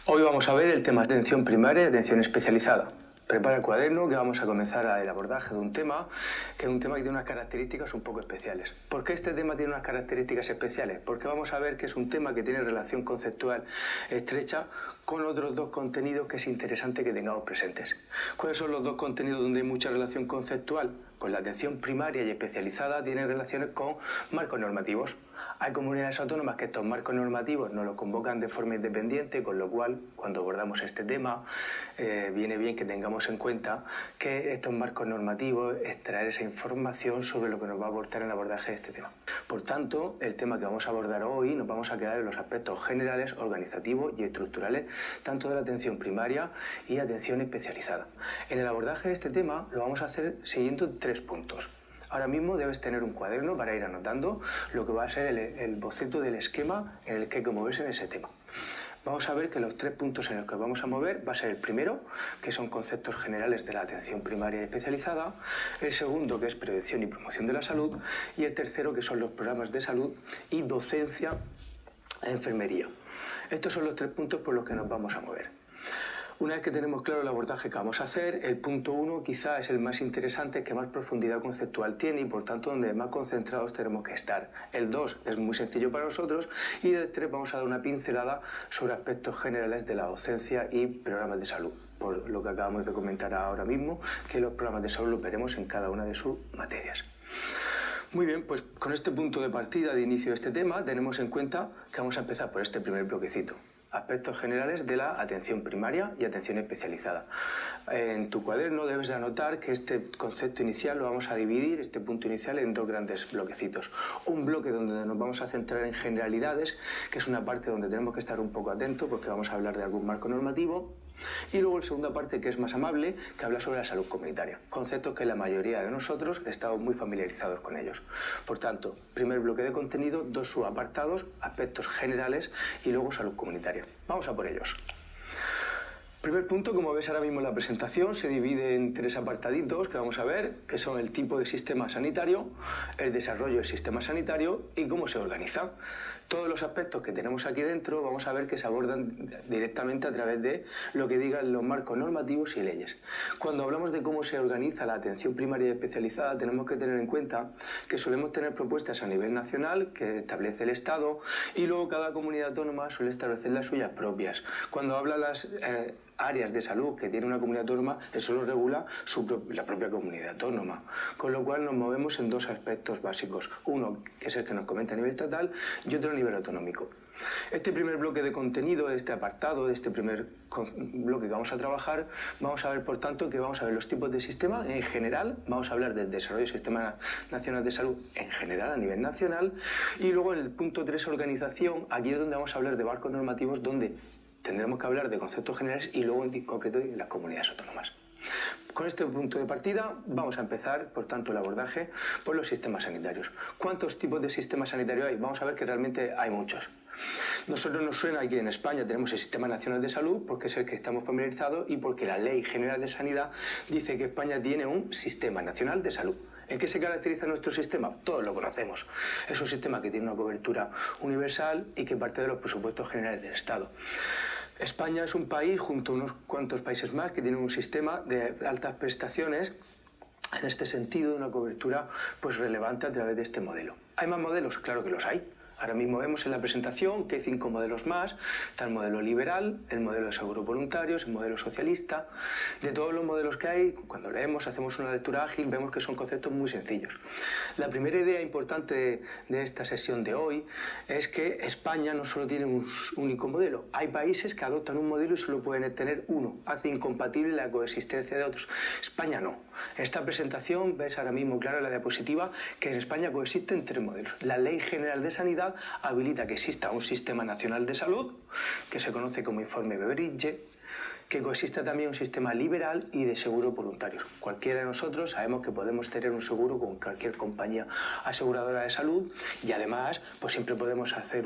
Hoy vamos a ver el tema atención primaria y atención especializada. Prepara el cuaderno que vamos a comenzar el abordaje de un tema que tiene unas características un poco especiales. ¿Por qué este tema tiene unas características especiales? Porque vamos a ver que es un tema que tiene relación conceptual estrecha con otros dos contenidos que es interesante que tengamos presentes. ¿Cuáles son los dos contenidos donde hay mucha relación conceptual? Pues la atención primaria y especializada tiene relaciones con marcos normativos. Hay comunidades autónomas que estos marcos normativos nos los convocan de forma independiente, con lo cual, cuando abordamos este tema, viene bien que tengamos en cuenta que estos marcos normativos extraer esa información sobre lo que nos va a aportar en el abordaje de este tema. Por tanto, el tema que vamos a abordar hoy nos vamos a quedar en los aspectos generales, organizativos y estructurales, tanto de la atención primaria y atención especializada. En el abordaje de este tema lo vamos a hacer siguiendo 3 puntos. Ahora mismo debes tener un cuaderno para ir anotando lo que va a ser el boceto del esquema en el que hay que moverse en ese tema. Vamos a ver que los 3 puntos en los que vamos a mover va a ser el primero, que son conceptos generales de la atención primaria y especializada, el segundo, que es prevención y promoción de la salud, y el tercero, que son los programas de salud y docencia en enfermería. Estos son los 3 puntos por los que nos vamos a mover. Una vez que tenemos claro el abordaje que vamos a hacer, el punto 1 quizá es el más interesante, que más profundidad conceptual tiene y por tanto donde más concentrados tenemos que estar. El 2 es muy sencillo para nosotros y del 3 vamos a dar una pincelada sobre aspectos generales de la docencia y programas de salud. Por lo que acabamos de comentar ahora mismo, que los programas de salud los veremos en cada una de sus materias. Muy bien, pues con este punto de partida, de inicio de este tema, tenemos en cuenta que vamos a empezar por este primer bloquecito. Aspectos generales de la atención primaria y atención especializada. En tu cuaderno debes de anotar que este concepto inicial lo vamos a dividir, este punto inicial, en 2 grandes bloquecitos. Un bloque donde nos vamos a centrar en generalidades, que es una parte donde tenemos que estar un poco atentos porque vamos a hablar de algún marco normativo. Y luego la segunda parte, que es más amable, que habla sobre la salud comunitaria. Conceptos que la mayoría de nosotros estamos muy familiarizados con ellos. Por tanto, primer bloque de contenido, 2 subapartados, aspectos generales y luego salud comunitaria. Vamos a por ellos. Primer punto, como ves ahora mismo en la presentación, se divide en 3 apartaditos que vamos a ver, que son el tipo de sistema sanitario, el desarrollo del sistema sanitario y cómo se organiza. Todos los aspectos que tenemos aquí dentro vamos a ver que se abordan directamente a través de lo que digan los marcos normativos y leyes. Cuando hablamos de cómo se organiza la atención primaria y especializada, tenemos que tener en cuenta que solemos tener propuestas a nivel nacional que establece el Estado y luego cada comunidad autónoma suele establecer las suyas propias. Cuando habla las áreas de salud que tiene una comunidad autónoma, eso lo regula la propia comunidad autónoma. Con lo cual nos movemos en 2 aspectos básicos. Uno, que es el que nos comenta a nivel estatal, y otro a nivel autonómico. Este primer bloque de contenido, este apartado, de este primer bloque que vamos a trabajar, vamos a ver, por tanto, que vamos a ver los tipos de sistema en general, vamos a hablar del desarrollo del Sistema Nacional de Salud en general, a nivel nacional, y luego en el punto 3, organización, aquí es donde vamos a hablar de marcos normativos, donde tendremos que hablar de conceptos generales y luego en concreto de las comunidades autónomas. Con este punto de partida vamos a empezar, por tanto, el abordaje por los sistemas sanitarios. ¿Cuántos tipos de sistemas sanitarios hay? Vamos a ver que realmente hay muchos. Nosotros nos suena que en España tenemos el Sistema Nacional de Salud porque es el que estamos familiarizados y porque la Ley General de Sanidad dice que España tiene un Sistema Nacional de Salud. ¿En qué se caracteriza nuestro sistema? Todos lo conocemos. Es un sistema que tiene una cobertura universal y que parte de los presupuestos generales del Estado. España es un país, junto a unos cuantos países más, que tienen un sistema de altas prestaciones, en este sentido, de una cobertura pues relevante a través de este modelo. ¿Hay más modelos? Claro que los hay. Ahora mismo vemos en la presentación que hay 5 modelos más. Está el modelo liberal, el modelo de seguro voluntarios, el modelo socialista. De todos los modelos que hay, cuando leemos, hacemos una lectura ágil, vemos que son conceptos muy sencillos. La primera idea importante de esta sesión de hoy es que España no solo tiene un único modelo. Hay países que adoptan un modelo y solo pueden tener uno. Hace incompatible la coexistencia de otros. España no. En esta presentación ves ahora mismo claro en la diapositiva que en España coexisten 3 modelos. La Ley General de Sanidad habilita que exista un Sistema Nacional de Salud, que se conoce como Informe Beveridge, que coexista también un sistema liberal y de seguro voluntarios. Cualquiera de nosotros sabemos que podemos tener un seguro con cualquier compañía aseguradora de salud y además pues siempre podemos hacer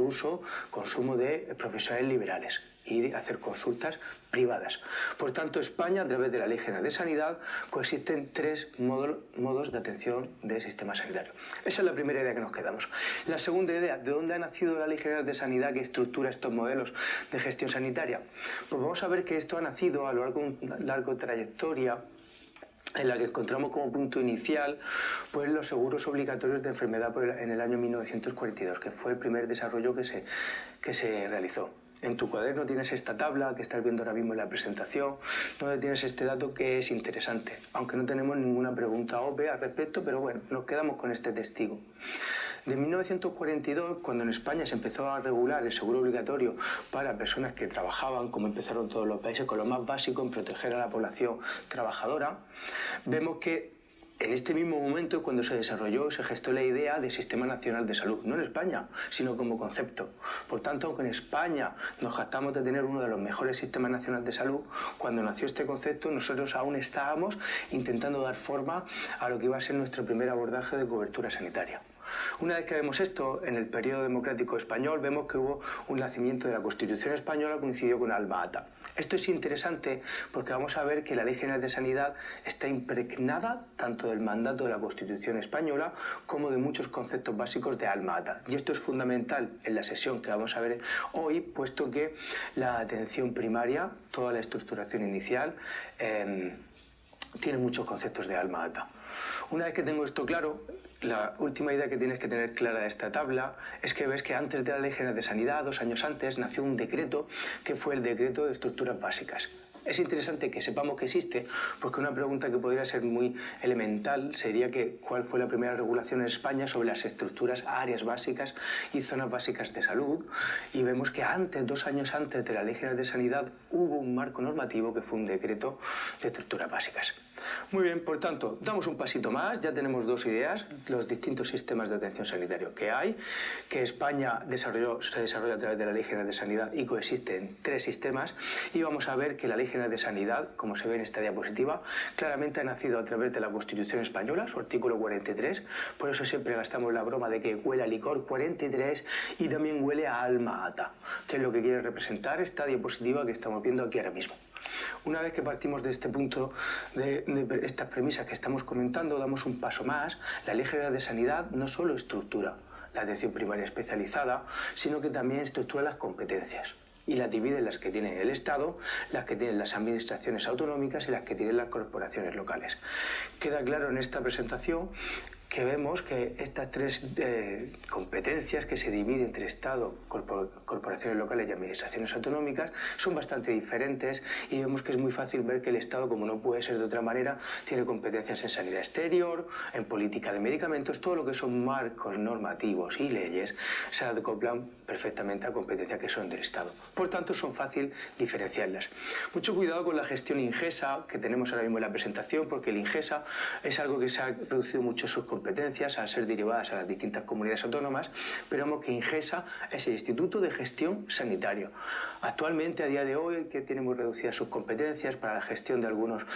consumo de profesionales liberales. ir a hacer consultas privadas. Por tanto, España, a través de la Ley General de Sanidad, coexisten tres modos de atención del sistema sanitario. Esa es la primera idea que nos quedamos. La segunda idea, ¿de dónde ha nacido la Ley General de Sanidad que estructura estos modelos de gestión sanitaria? Pues vamos a ver que esto ha nacido a lo largo de una larga trayectoria en la que encontramos como punto inicial pues los seguros obligatorios de enfermedad en el año 1942, que fue el primer desarrollo que se realizó. En tu cuaderno tienes esta tabla que estás viendo ahora mismo en la presentación, donde tienes este dato que es interesante, aunque no tenemos ninguna pregunta obvia al respecto, pero bueno, nos quedamos con este testigo. De 1942, cuando en España se empezó a regular el seguro obligatorio para personas que trabajaban, como empezaron todos los países, con lo más básico en proteger a la población trabajadora, vemos que en este mismo momento, cuando se desarrolló, se gestó la idea de Sistema Nacional de Salud, no en España, sino como concepto. Por tanto, aunque en España nos jactamos de tener uno de los mejores sistemas nacionales de salud, cuando nació este concepto, nosotros aún estábamos intentando dar forma a lo que iba a ser nuestro primer abordaje de cobertura sanitaria. Una vez que vemos esto, en el periodo democrático español, vemos que hubo un nacimiento de la Constitución española que coincidió con Alma Ata. Esto es interesante porque vamos a ver que la Ley General de Sanidad está impregnada tanto del mandato de la Constitución española como de muchos conceptos básicos de Alma Ata. Y esto es fundamental en la sesión que vamos a ver hoy, puesto que la atención primaria, toda la estructuración inicial, tiene muchos conceptos de Alma Ata. Una vez que tengo esto claro, la última idea que tienes que tener clara de esta tabla es que ves que antes de la Ley General de Sanidad, 2 años antes, nació un decreto que fue el Decreto de Estructuras Básicas. Es interesante que sepamos que existe, porque una pregunta que podría ser muy elemental sería que ¿cuál fue la primera regulación en España sobre las estructuras, áreas básicas y zonas básicas de salud? Y vemos que antes, 2 años antes de la Ley General de Sanidad, hubo un marco normativo que fue un decreto de estructuras básicas. Muy bien, por tanto, damos un pasito más, ya tenemos 2 ideas, los distintos sistemas de atención sanitario que hay, que España se desarrolla a través de la Ley General de Sanidad y coexisten 3 sistemas, y vamos a ver que la Ley General de Sanidad, como se ve en esta diapositiva, claramente ha nacido a través de la Constitución española, su artículo 43, por eso siempre gastamos la broma de que huele a licor 43 y también huele a Alma Ata, que es lo que quiere representar esta diapositiva que estamos viendo aquí ahora mismo. Una vez que partimos de este punto, de estas premisas que estamos comentando, damos un paso más. La Ley General de Sanidad no solo estructura la atención primaria especializada, sino que también estructura las competencias y las divide en las que tiene el Estado, las que tienen las administraciones autonómicas y las que tienen las corporaciones locales. Queda claro en esta presentación que vemos que estas 3 competencias que se dividen entre Estado, corporaciones locales y administraciones autonómicas son bastante diferentes, y vemos que es muy fácil ver que el Estado, como no puede ser de otra manera, tiene competencias en sanidad exterior, en política de medicamentos, todo lo que son marcos normativos y leyes se acoplan perfectamente a competencias que son del Estado. Por tanto, son fácil diferenciarlas. Mucho cuidado con la gestión Ingesa que tenemos ahora mismo en la presentación, porque el Ingesa es algo que se ha producido mucho sus competencias al ser derivadas a las distintas comunidades autónomas, pero vemos que Ingesa es el Instituto de Gestión Sanitario. Actualmente, a día de hoy, que tiene muy reducidas sus competencias para la gestión de algunos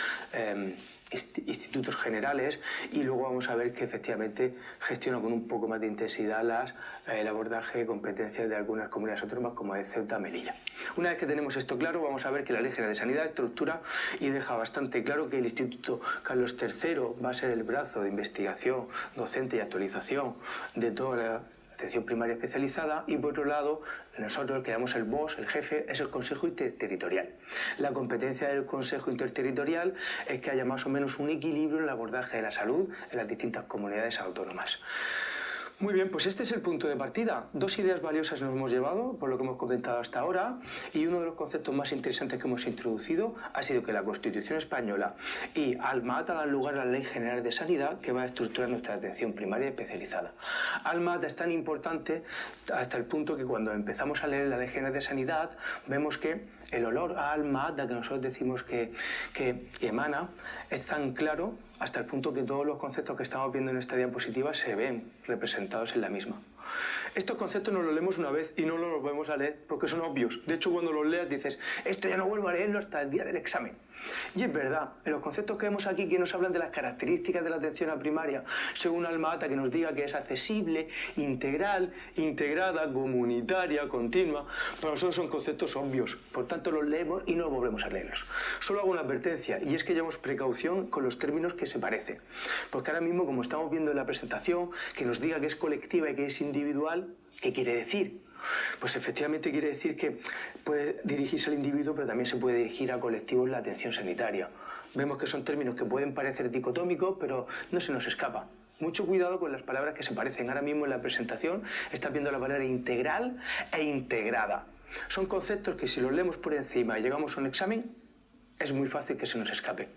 institutos generales, y luego vamos a ver que efectivamente gestiona con un poco más de intensidad el abordaje de competencias de algunas comunidades autónomas como es Ceuta y Melilla. Una vez que tenemos esto claro, vamos a ver que la Ley General de Sanidad estructura y deja bastante claro que el Instituto Carlos III va a ser el brazo de investigación, docente y actualización de toda la atención primaria especializada, y por otro lado, nosotros que damos el boss, el jefe, es el Consejo Interterritorial. La competencia del Consejo Interterritorial es que haya más o menos un equilibrio en el abordaje de la salud en las distintas comunidades autónomas. Muy bien, pues este es el punto de partida. 2 ideas valiosas nos hemos llevado, por lo que hemos comentado hasta ahora, y uno de los conceptos más interesantes que hemos introducido ha sido que la Constitución española y Alma Ata dan lugar a la Ley General de Sanidad, que va a estructurar nuestra atención primaria especializada. Alma Ata es tan importante hasta el punto que cuando empezamos a leer la Ley General de Sanidad vemos que el olor a Alma Ata que nosotros decimos que emana es tan claro hasta el punto que todos los conceptos que estamos viendo en esta diapositiva se ven representados en la misma. Estos conceptos nos los leemos una vez y no los volvemos a leer porque son obvios. De hecho, cuando los leas dices, esto ya no vuelvo a leerlo hasta el día del examen. Y es verdad, en los conceptos que vemos aquí que nos hablan de las características de la atención a primaria, según Alma-Ata, que nos diga que es accesible, integral, integrada, comunitaria, continua, para nosotros son conceptos obvios. Por tanto, los leemos y no volvemos a leerlos. Solo hago una advertencia, y es que llevamos precaución con los términos que se parecen. Porque ahora mismo, como estamos viendo en la presentación, que nos diga que es colectiva y que es individual, ¿qué quiere decir? Pues efectivamente quiere decir que puede dirigirse al individuo, pero también se puede dirigir a colectivos la atención sanitaria. Vemos que son términos que pueden parecer dicotómicos, pero no se nos escapa. Mucho cuidado con las palabras que se parecen. Ahora mismo en la presentación estás viendo la palabra integral e integrada. Son conceptos que si los leemos por encima y llegamos a un examen, es muy fácil que se nos escape.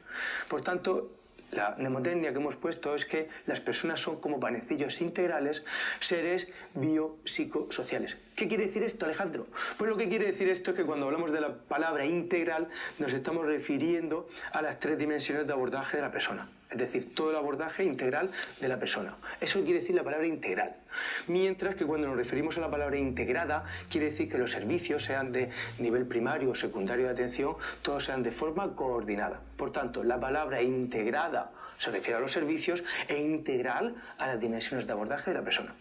Por tanto, la mnemotecnia que hemos puesto es que las personas son como panecillos integrales, seres biopsicosociales. ¿Qué quiere decir esto, Alejandro? Pues lo que quiere decir esto es que cuando hablamos de la palabra integral nos estamos refiriendo a las 3 dimensiones de abordaje de la persona. Es decir, todo el abordaje integral de la persona. Eso quiere decir la palabra integral. Mientras que cuando nos referimos a la palabra integrada, quiere decir que los servicios, sean de nivel primario o secundario de atención, todos sean de forma coordinada. Por tanto, la palabra integrada se refiere a los servicios e integral a las dimensiones de abordaje de la persona.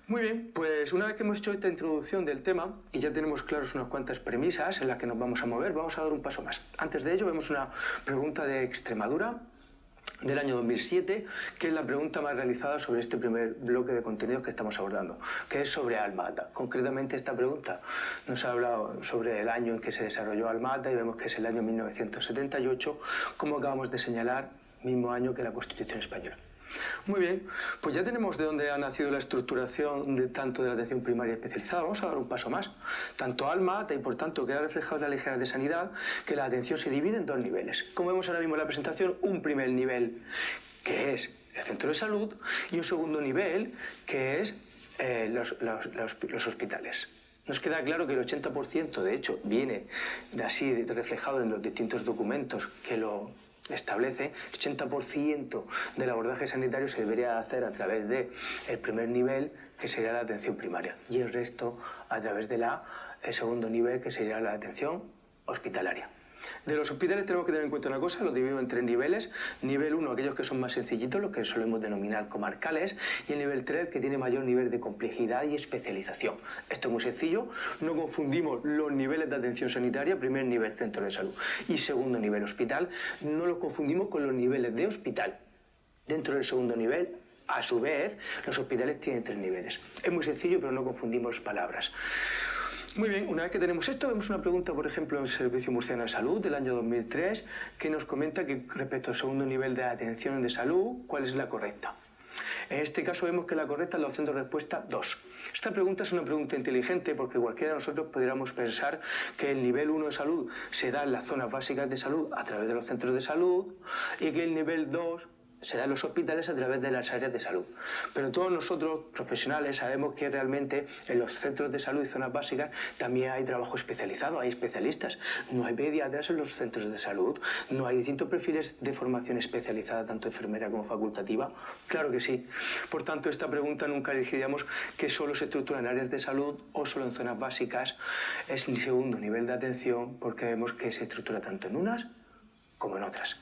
Muy bien, pues una vez que hemos hecho esta introducción del tema y ya tenemos claras unas cuantas premisas en las que nos vamos a mover, vamos a dar un paso más. Antes de ello vemos una pregunta de Extremadura del año 2007, que es la pregunta más realizada sobre este primer bloque de contenidos que estamos abordando, que es sobre Alma-Ata. Concretamente esta pregunta nos ha hablado sobre el año en que se desarrolló Alma-Ata y vemos que es el año 1978, como acabamos de señalar, mismo año que la Constitución Española. Muy bien, pues ya tenemos de dónde ha nacido la estructuración tanto de la atención primaria especializada. Vamos a dar un paso más. Tanto Alma-Ata y por tanto queda reflejado en la Ley General de Sanidad que la atención se divide en 2 niveles. Como vemos ahora mismo en la presentación, un primer nivel que es el centro de salud y un segundo nivel que es los hospitales. Nos queda claro que el 80%, de hecho, viene de así reflejado en los distintos documentos que lo establece. El 80% del abordaje sanitario se debería hacer a través del primer nivel, que sería la atención primaria, y el resto a través del segundo nivel, que sería la atención hospitalaria. De los hospitales tenemos que tener en cuenta una cosa, los dividimos en 3 niveles. Nivel 1, aquellos que son más sencillitos, los que solemos denominar comarcales, y el nivel 3, que tiene mayor nivel de complejidad y especialización. Esto es muy sencillo, no confundimos los niveles de atención sanitaria, primer nivel centro de salud y segundo nivel hospital, no los confundimos con los niveles de hospital. Dentro del segundo nivel, a su vez, los hospitales tienen 3 niveles. Es muy sencillo, pero no confundimos palabras. Muy bien, una vez que tenemos esto, vemos una pregunta, por ejemplo, en el Servicio Murciano de Salud del año 2003, que nos comenta que respecto al segundo nivel de atención de salud, ¿cuál es la correcta? En este caso vemos que la correcta es la opción de respuesta 2. Esta pregunta es una pregunta inteligente porque cualquiera de nosotros podríamos pensar que el nivel 1 de salud se da en las zonas básicas de salud a través de los centros de salud y que el nivel 2 se da en los hospitales a través de las áreas de salud. Pero todos nosotros, profesionales, sabemos que realmente en los centros de salud y zonas básicas también hay trabajo especializado, hay especialistas. No hay pediatras en los centros de salud, no hay distintos perfiles de formación especializada, tanto enfermera como facultativa. Claro que sí. Por tanto, esta pregunta nunca elegiríamos que solo se estructura en áreas de salud o solo en zonas básicas. Es el segundo nivel de atención porque vemos que se estructura tanto en unas como en otras.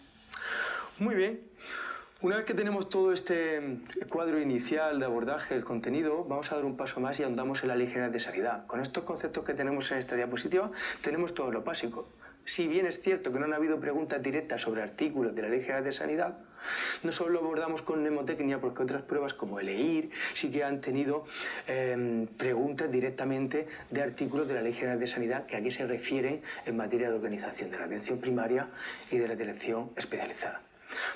Muy bien. Una vez que tenemos todo este cuadro inicial de abordaje del contenido, vamos a dar un paso más y ahondamos en la Ley General de Sanidad. Con estos conceptos que tenemos en esta diapositiva, tenemos todo lo básico. Si bien es cierto que no han habido preguntas directas sobre artículos de la Ley General de Sanidad, no solo lo abordamos con mnemotecnia, porque otras pruebas como el EIR sí que han tenido preguntas directamente de artículos de la Ley General de Sanidad que aquí se refieren en materia de organización de la atención primaria y de la atención especializada.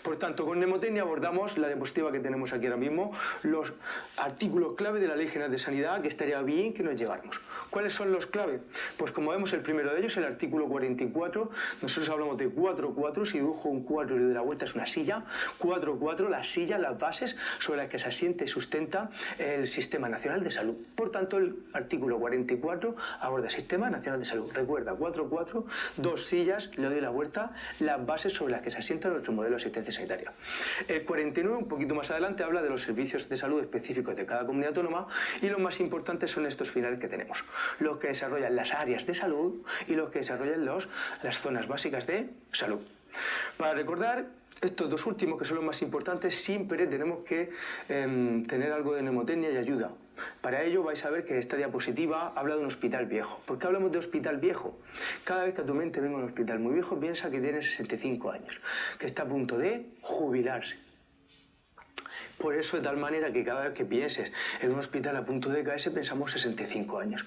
Por tanto, con mnemotecnia abordamos la diapositiva que tenemos aquí ahora mismo, los artículos clave de la Ley General de Sanidad, que estaría bien que nos lleváramos. ¿Cuáles son los clave? Pues como vemos, el primero de ellos, el artículo 44, nosotros hablamos de 4-4, si dibujo un 4 y le doy la vuelta es una silla, 4-4, las sillas, las bases sobre las que se asienta y sustenta el Sistema Nacional de Salud. Por tanto, el artículo 44 aborda el Sistema Nacional de Salud. Recuerda, 4-4, 2 sillas, le doy la vuelta, las bases sobre las que se asienta nuestro modelo asistencia sanitaria. El 49, un poquito más adelante, habla de los servicios de salud específicos de cada comunidad autónoma y los más importantes son estos finales que tenemos. Los que desarrollan las áreas de salud y los que desarrollan las zonas básicas de salud. Para recordar estos dos últimos, que son los más importantes, siempre tenemos que tener algo de mnemotecnia y ayuda. Para ello vais a ver que esta diapositiva habla de un hospital viejo. ¿Por qué hablamos de hospital viejo? Cada vez que a tu mente venga un hospital muy viejo, piensa que tiene 65 años, que está a punto de jubilarse. Por eso, de tal manera que cada vez que pienses en un hospital a punto de caerse, pensamos 65 años.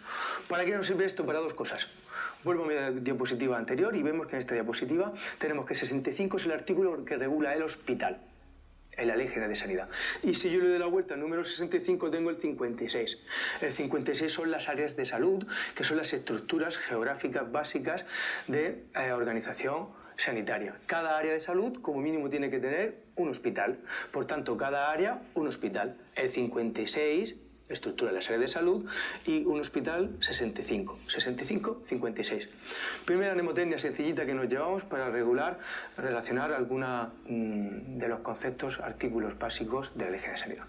¿Para qué nos sirve esto? Para dos cosas. Vuelvo a mi diapositiva anterior y vemos que en esta diapositiva tenemos que 65 es el artículo que regula el hospital en la Ley General de Sanidad. Y si yo le doy la vuelta al número 65, tengo el 56. El 56 son las áreas de salud, que son las estructuras geográficas básicas de organización sanitaria. Cada área de salud, como mínimo, tiene que tener un hospital. Por tanto, cada área, un hospital. El 56... estructura de las áreas de salud y un hospital 65, 56. Primera mnemotecnia sencillita que nos llevamos para relacionar alguna de los conceptos, artículos básicos de la Ley General de Sanidad.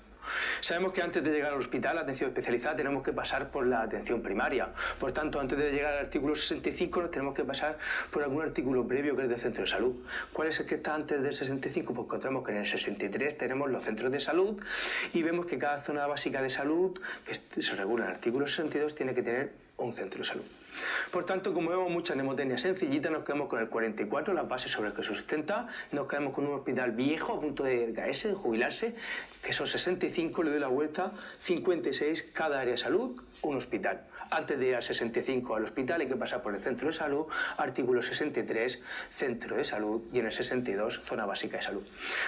Sabemos que antes de llegar al hospital, la atención especializada, tenemos que pasar por la atención primaria. Por tanto, antes de llegar al artículo 65, nos tenemos que pasar por algún artículo previo que es del centro de salud. ¿Cuál es el que está antes del 65? Pues encontramos que en el 63 tenemos los centros de salud y vemos que cada zona básica de salud, que se regula en el artículo 62, tiene que tener un centro de salud. Por tanto, como vemos muchas mnemotecnias sencillitas, nos quedamos con el 44, las bases sobre las que se sustenta, nos quedamos con un hospital viejo a punto de caerse, de jubilarse, que son 65, le doy la vuelta, 56, cada área de salud, un hospital. Antes de ir al 65 al hospital hay que pasar por el centro de salud, artículo 63, centro de salud, y en el 62, zona básica de salud.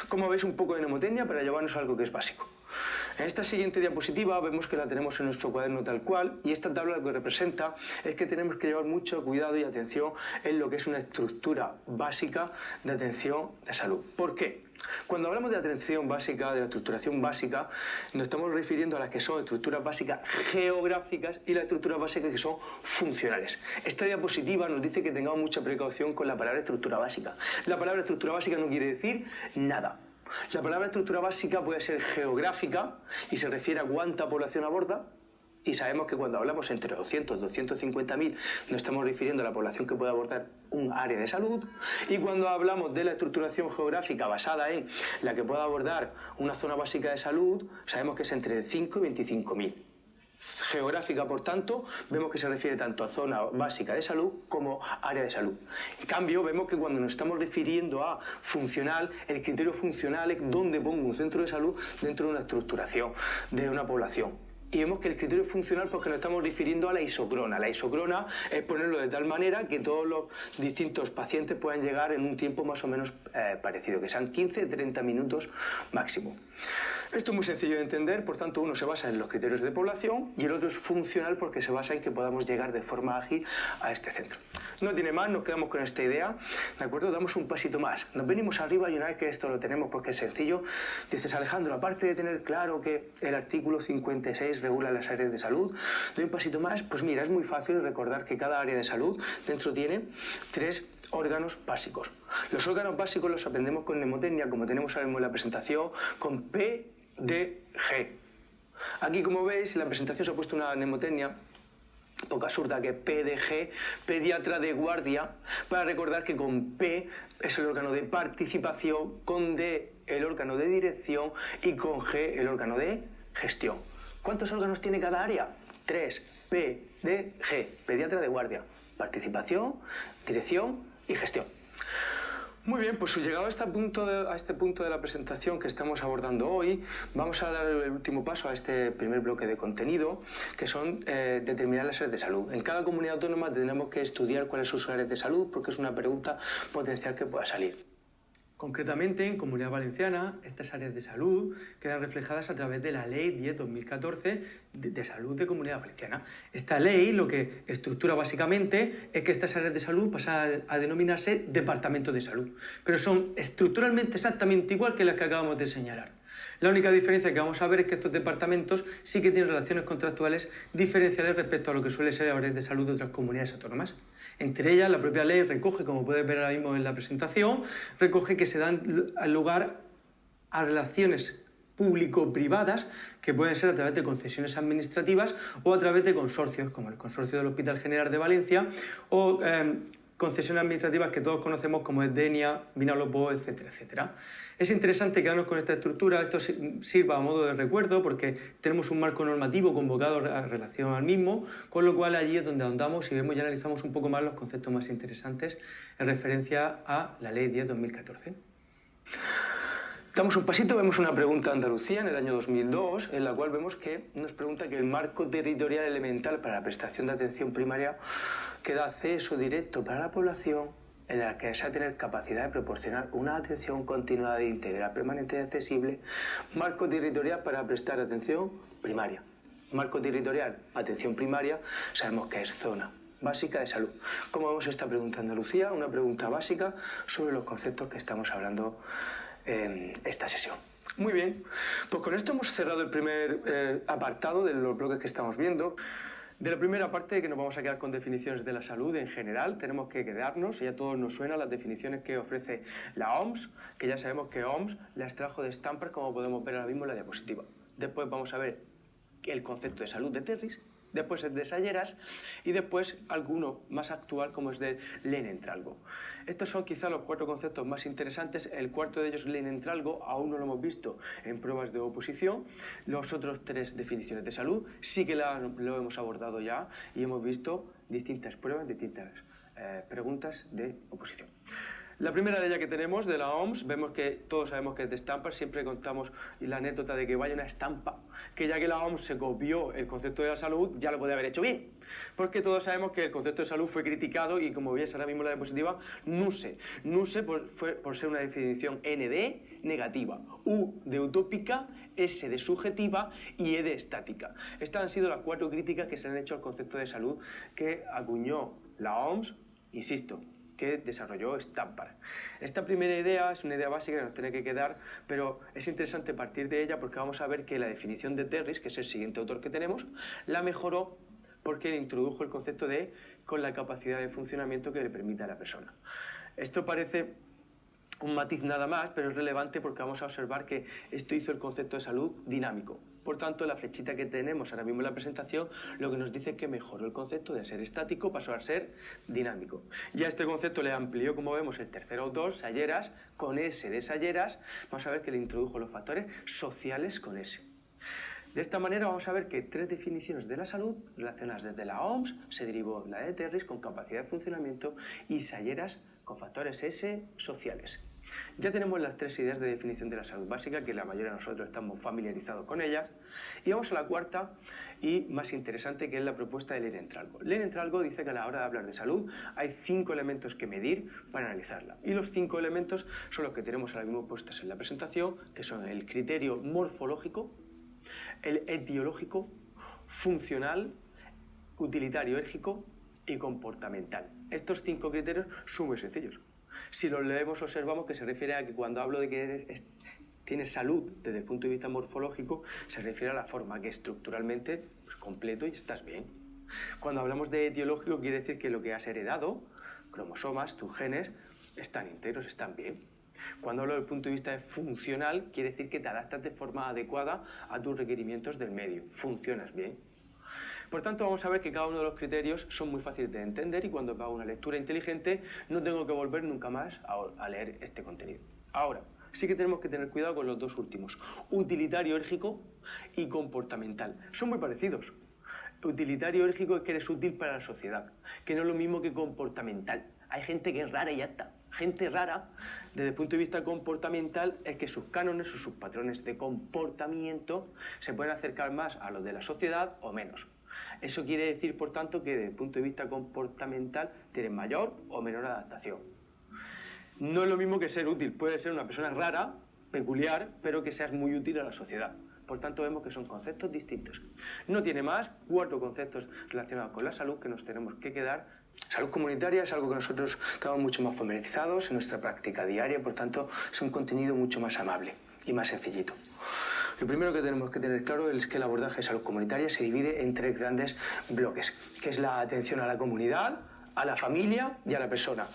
Como veis, un poco de mnemotecnia para llevarnos a algo que es básico. En esta siguiente diapositiva vemos que la tenemos en nuestro cuaderno tal cual, y esta tabla lo que representa es que tenemos que llevar mucho cuidado y atención en lo que es una estructura básica de atención de salud. ¿Por qué? Cuando hablamos de atención básica, de la estructuración básica, nos estamos refiriendo a las que son estructuras básicas geográficas y las estructuras básicas que son funcionales. Esta diapositiva nos dice que tengamos mucha precaución con la palabra estructura básica. La palabra estructura básica no quiere decir nada. La palabra estructura básica puede ser geográfica y se refiere a cuánta población aborda. Y sabemos que cuando hablamos entre 200 y 250.000 nos estamos refiriendo a la población que puede abordar un área de salud. Y cuando hablamos de la estructuración geográfica basada en la que pueda abordar una zona básica de salud, sabemos que es entre 5 y 25.000. Geográfica, por tanto, vemos que se refiere tanto a zona básica de salud como área de salud. En cambio, vemos que cuando nos estamos refiriendo a funcional, el criterio funcional es dónde pongo un centro de salud dentro de una estructuración de una población. Y vemos que el criterio es funcional porque nos estamos refiriendo a la isocrona. La isocrona es ponerlo de tal manera que todos los distintos pacientes puedan llegar en un tiempo más o menos parecido, que sean 15-30 minutos máximo. Esto es muy sencillo de entender, por tanto uno se basa en los criterios de población y el otro es funcional porque se basa en que podamos llegar de forma ágil a este centro. No tiene más, nos quedamos con esta idea, ¿de acuerdo? Damos un pasito más, nos venimos arriba y una vez que esto lo tenemos porque es sencillo, dices Alejandro, aparte de tener claro que el artículo 56 regula las áreas de salud, doy un pasito más, pues mira, es muy fácil recordar que cada área de salud dentro tiene 3 órganos básicos. Los órganos básicos los aprendemos con mnemotecnia, como tenemos ahora mismo en la presentación, con P, D, G. Aquí, como veis, en la presentación se ha puesto una mnemotecnia poco absurda, que P de G, pediatra de guardia, para recordar que con P es el órgano de participación, con D el órgano de dirección y con G el órgano de gestión. ¿Cuántos órganos tiene cada área? 3. P, D, G, pediatra de guardia, participación, dirección y gestión. Muy bien, pues llegado a este punto de la presentación que estamos abordando hoy, vamos a dar el último paso a este primer bloque de contenido, que son determinar las áreas de salud. En cada comunidad autónoma tenemos que estudiar cuáles son sus áreas de salud, porque es una pregunta potencial que pueda salir. Concretamente, en Comunidad Valenciana, estas áreas de salud quedan reflejadas a través de la Ley 10/2014 de Salud de Comunidad Valenciana. Esta ley lo que estructura básicamente es que estas áreas de salud pasan a denominarse departamentos de salud, pero son estructuralmente exactamente igual que las que acabamos de señalar. La única diferencia que vamos a ver es que estos departamentos sí que tienen relaciones contractuales diferenciales respecto a lo que suele ser la área de salud de otras comunidades autónomas. Entre ellas, la propia ley recoge, como puedes ver ahora mismo en la presentación, recoge que se dan lugar a relaciones público-privadas que pueden ser a través de concesiones administrativas o a través de consorcios, como el Consorcio del Hospital General de Valencia o concesiones administrativas que todos conocemos como es Denia, Vinalopó, etcétera, etcétera. Es interesante quedarnos con esta estructura, esto sirva a modo de recuerdo porque tenemos un marco normativo convocado en relación al mismo, con lo cual allí es donde ahondamos y vemos y analizamos un poco más los conceptos más interesantes en referencia a la Ley 10/2014. Damos un pasito, vemos una pregunta de Andalucía en el año 2002, en la cual vemos que nos pregunta que el marco territorial elemental para la prestación de atención primaria que da acceso directo para la población en la que desea tener capacidad de proporcionar una atención continuada, integral, permanente y accesible. Marco territorial para prestar atención primaria. Marco territorial, atención primaria, sabemos que es zona básica de salud. ¿Cómo vemos esta pregunta en Andalucía? Una pregunta básica sobre los conceptos que estamos hablando en esta sesión. Muy bien, pues con esto hemos cerrado el primer apartado de los bloques que estamos viendo. De la primera parte, que nos vamos a quedar con definiciones de la salud en general, tenemos que quedarnos, ya a todos nos suenan las definiciones que ofrece la OMS, que ya sabemos que OMS las trajo de Stamper, como podemos ver ahora mismo en la diapositiva. Después vamos a ver el concepto de salud de Terris, después el de Salleras y después alguno más actual como es de Lehen-Entralgo. Estos son quizá los 4 conceptos más interesantes. El cuarto de ellos, Lehen-Entralgo, aún no lo hemos visto en pruebas de oposición. Los otros 3 definiciones de salud sí que lo hemos abordado ya y hemos visto distintas pruebas, distintas preguntas de oposición. La primera de ellas que tenemos, de la OMS, vemos que todos sabemos que es de estampas, siempre contamos la anécdota de que vaya una estampa, que ya que la OMS se copió el concepto de la salud, ya lo podía haber hecho bien. Porque todos sabemos que el concepto de salud fue criticado y, como veis ahora mismo en la diapositiva, NUSE. NUSE por ser una definición N de negativa, U de utópica, S de subjetiva y E de estática. Estas han sido las 4 críticas que se han hecho al concepto de salud que acuñó la OMS, insisto, que desarrolló Stamper. Esta primera idea es una idea básica que nos tiene que quedar, pero es interesante partir de ella porque vamos a ver que la definición de Terris, que es el siguiente autor que tenemos, la mejoró porque le introdujo el concepto de con la capacidad de funcionamiento que le permite a la persona. Esto parece un matiz nada más, pero es relevante porque vamos a observar que esto hizo el concepto de salud dinámico. Por tanto, la flechita que tenemos ahora mismo en la presentación lo que nos dice es que mejoró el concepto de ser estático, pasó a ser dinámico. Ya este concepto le amplió, como vemos, el tercer autor, Salleras, con S de Salleras. Vamos a ver que le introdujo los factores sociales con S. De esta manera vamos a ver que 3 definiciones de la salud relacionadas desde la OMS se derivó la de Terris con capacidad de funcionamiento y Salleras con factores S sociales. Ya tenemos las 3 ideas de definición de la salud básica, que la mayoría de nosotros estamos familiarizados con ellas, y vamos a la cuarta y más interesante, que es la propuesta de Lehen-Entralgo. Lehen-Entralgo dice que a la hora de hablar de salud hay 5 elementos que medir para analizarla, y los 5 elementos son los que tenemos ahora mismo puestos en la presentación, que son el criterio morfológico, el etiológico, funcional, utilitario érgico y comportamental. Estos 5 criterios son muy sencillos. Si los leemos, observamos que se refiere a que cuando hablo de que tienes salud desde el punto de vista morfológico, se refiere a la forma que estructuralmente pues, completo y estás bien. Cuando hablamos de etiológico, quiere decir que lo que has heredado, cromosomas, tus genes, están íntegros, están bien. Cuando hablo del punto de vista funcional, quiere decir que te adaptas de forma adecuada a tus requerimientos del medio, funcionas bien. Por tanto, vamos a ver que cada uno de los criterios son muy fáciles de entender y cuando hago una lectura inteligente no tengo que volver nunca más a leer este contenido. Ahora, sí que tenemos que tener cuidado con los 2 últimos, utilitario érgico y comportamental. Son muy parecidos. Utilitario érgico es que eres útil para la sociedad, que no es lo mismo que comportamental. Hay gente que es rara y ya está. Gente rara, desde el punto de vista comportamental, es que sus cánones o sus patrones de comportamiento se pueden acercar más a los de la sociedad o menos. Eso quiere decir, por tanto, que desde el punto de vista comportamental tienes mayor o menor adaptación. No es lo mismo que ser útil. Puede ser una persona rara, peculiar, pero que seas muy útil a la sociedad. Por tanto, vemos que son conceptos distintos. No tiene más, 4 conceptos relacionados con la salud que nos tenemos que quedar. Salud comunitaria es algo que nosotros estamos mucho más familiarizados en nuestra práctica diaria, por tanto, es un contenido mucho más amable y más sencillito. Lo primero que tenemos que tener claro es que el abordaje de salud comunitaria se divide en 3 grandes bloques, que es la atención a la comunidad, a la familia y a la persona.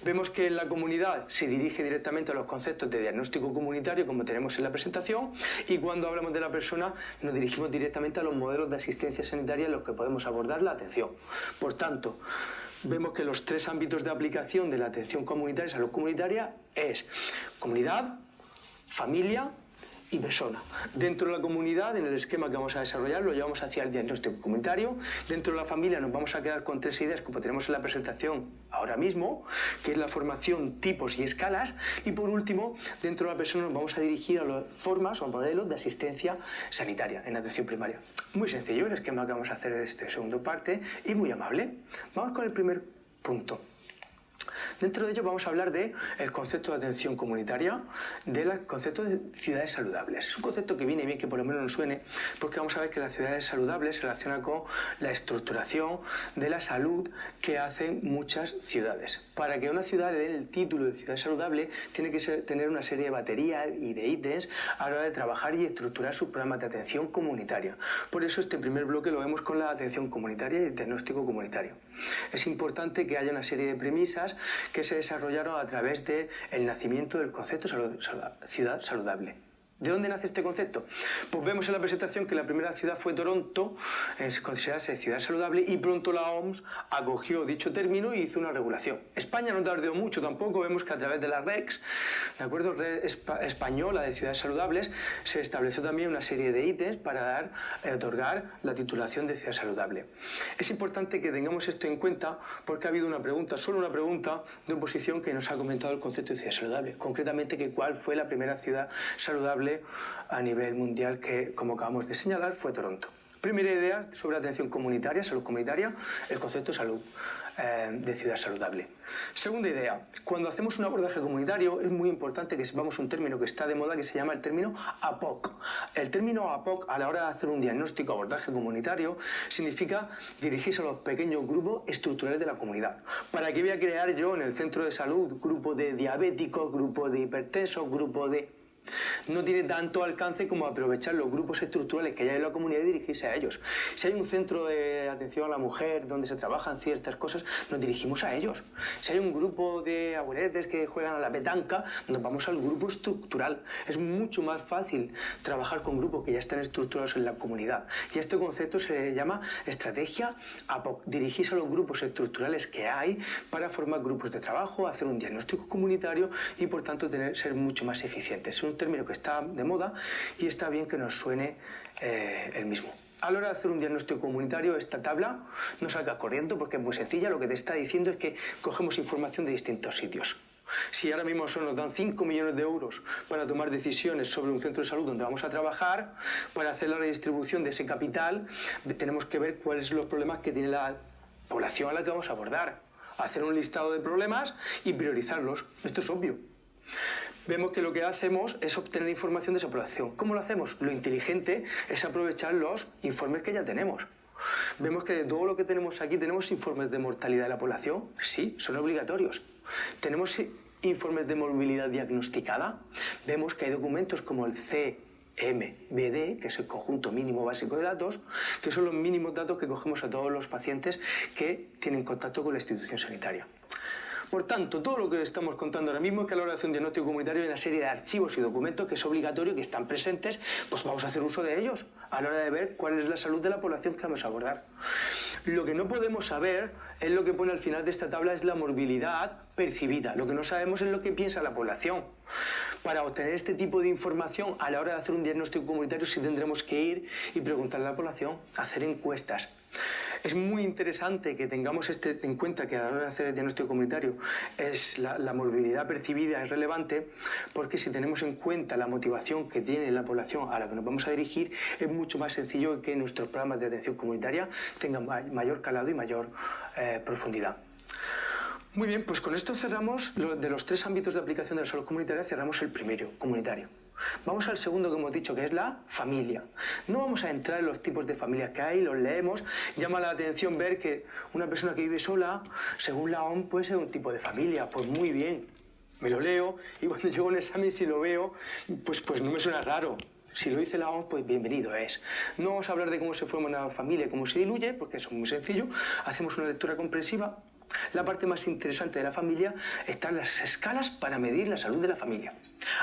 Vemos que en la comunidad se dirige directamente a los conceptos de diagnóstico comunitario, como tenemos en la presentación, y cuando hablamos de la persona nos dirigimos directamente a los modelos de asistencia sanitaria en los que podemos abordar la atención. Por tanto, vemos que los tres ámbitos de aplicación de la atención comunitaria, salud comunitaria, es comunidad, familia y persona. Dentro de la comunidad, en el esquema que vamos a desarrollar, lo llevamos hacia el diagnóstico comunitario. Dentro de la familia nos vamos a quedar con tres ideas, como tenemos en la presentación ahora mismo, que es la formación, tipos y escalas. Y por último, dentro de la persona nos vamos a dirigir a las formas o modelos de asistencia sanitaria en atención primaria. Muy sencillo el esquema que vamos a hacer en esta segunda parte y muy amable. Vamos con el primer punto. Dentro de ello vamos a hablar del concepto de atención comunitaria, del concepto de ciudades saludables. Es un concepto que viene bien que por lo menos nos suene, porque vamos a ver que las ciudades saludables se relacionan con la estructuración de la salud que hacen muchas ciudades. Para que una ciudad le den el título de ciudad saludable, tiene que tener una serie de baterías y de ítems a la hora de trabajar y estructurar sus programas de atención comunitaria. Por eso este primer bloque lo vemos con la atención comunitaria y el diagnóstico comunitario. Es importante que haya una serie de premisas que se desarrollaron a través del nacimiento del concepto ciudad saludable. ¿De dónde nace este concepto? Pues vemos en la presentación que la primera ciudad fue Toronto, es considerada ciudad saludable, y pronto la OMS acogió dicho término y hizo una regulación. España no tardó mucho tampoco, vemos que a través de la REX, ¿de acuerdo? Red Española de Ciudades Saludables, se estableció también una serie de ítems para otorgar la titulación de ciudad saludable. Es importante que tengamos esto en cuenta porque ha habido una pregunta, solo una pregunta de oposición que nos ha comentado el concepto de ciudad saludable, concretamente que cuál fue la primera ciudad saludable a nivel mundial que, como acabamos de señalar, fue Toronto. Primera idea sobre atención comunitaria, salud comunitaria, el concepto de ciudad saludable. Segunda idea, cuando hacemos un abordaje comunitario es muy importante que sepamos un término que está de moda que se llama el término APOC. El término APOC a la hora de hacer un diagnóstico abordaje comunitario significa dirigirse a los pequeños grupos estructurales de la comunidad. ¿Para qué voy a crear yo en el centro de salud grupo de diabéticos, grupo de hipertensos, grupo de...? No tiene tanto alcance como aprovechar los grupos estructurales que hay en la comunidad y dirigirse a ellos. Si hay un centro de atención a la mujer donde se trabajan ciertas cosas, nos dirigimos a ellos. Si hay un grupo de abueletes que juegan a la petanca, nos vamos al grupo estructural. Es mucho más fácil trabajar con grupos que ya están estructurados en la comunidad. Y este concepto se llama estrategia APOC, dirigirse a los grupos estructurales que hay para formar grupos de trabajo, hacer un diagnóstico comunitario y por tanto ser mucho más eficientes. Es un término que está de moda y está bien que nos suene el mismo. A la hora de hacer un diagnóstico comunitario, esta tabla no salga corriendo porque es muy sencilla. Lo que te está diciendo es que cogemos información de distintos sitios. Si ahora mismo solo nos dan 5 millones de euros para tomar decisiones sobre un centro de salud donde vamos a trabajar, para hacer la redistribución de ese capital, tenemos que ver cuáles son los problemas que tiene la población a la que vamos a abordar. Hacer un listado de problemas y priorizarlos. Esto es obvio. Vemos que lo que hacemos es obtener información de esa población. ¿Cómo lo hacemos? Lo inteligente es aprovechar los informes que ya tenemos. Vemos que de todo lo que tenemos aquí, ¿tenemos informes de mortalidad de la población? Sí, son obligatorios. ¿Tenemos informes de movilidad diagnosticada? Vemos que hay documentos como el CMBD, que es el conjunto mínimo básico de datos, que son los mínimos datos que cogemos a todos los pacientes que tienen contacto con la institución sanitaria. Por tanto, todo lo que estamos contando ahora mismo es que a la hora de hacer un diagnóstico comunitario hay una serie de archivos y documentos que es obligatorio, que están presentes, pues vamos a hacer uso de ellos a la hora de ver cuál es la salud de la población que vamos a abordar. Lo que no podemos saber es lo que pone al final de esta tabla, es la morbilidad percibida. Lo que no sabemos es lo que piensa la población. Para obtener este tipo de información a la hora de hacer un diagnóstico comunitario sí tendremos que ir y preguntarle a la población, hacer encuestas. Es muy interesante que tengamos en cuenta que a la hora de hacer el diagnóstico comunitario la morbilidad percibida es relevante, porque si tenemos en cuenta la motivación que tiene la población a la que nos vamos a dirigir, es mucho más sencillo que nuestros programas de atención comunitaria tengan mayor calado y mayor profundidad. Muy bien, pues con esto cerramos, de los tres ámbitos de aplicación de la salud comunitaria, cerramos el primero, comunitario. Vamos al segundo que hemos dicho, que es la familia. No vamos a entrar en los tipos de familias que hay, los leemos. Llama la atención ver que una persona que vive sola, según la OMS, puede ser un tipo de familia. Pues muy bien, me lo leo y cuando llego a un examen, si lo veo, pues no me suena raro. Si lo dice la OMS, pues bienvenido es. No vamos a hablar de cómo se forma una familia, cómo se diluye, porque eso es muy sencillo. Hacemos una lectura comprensiva. La parte más interesante de la familia están las escalas para medir la salud de la familia.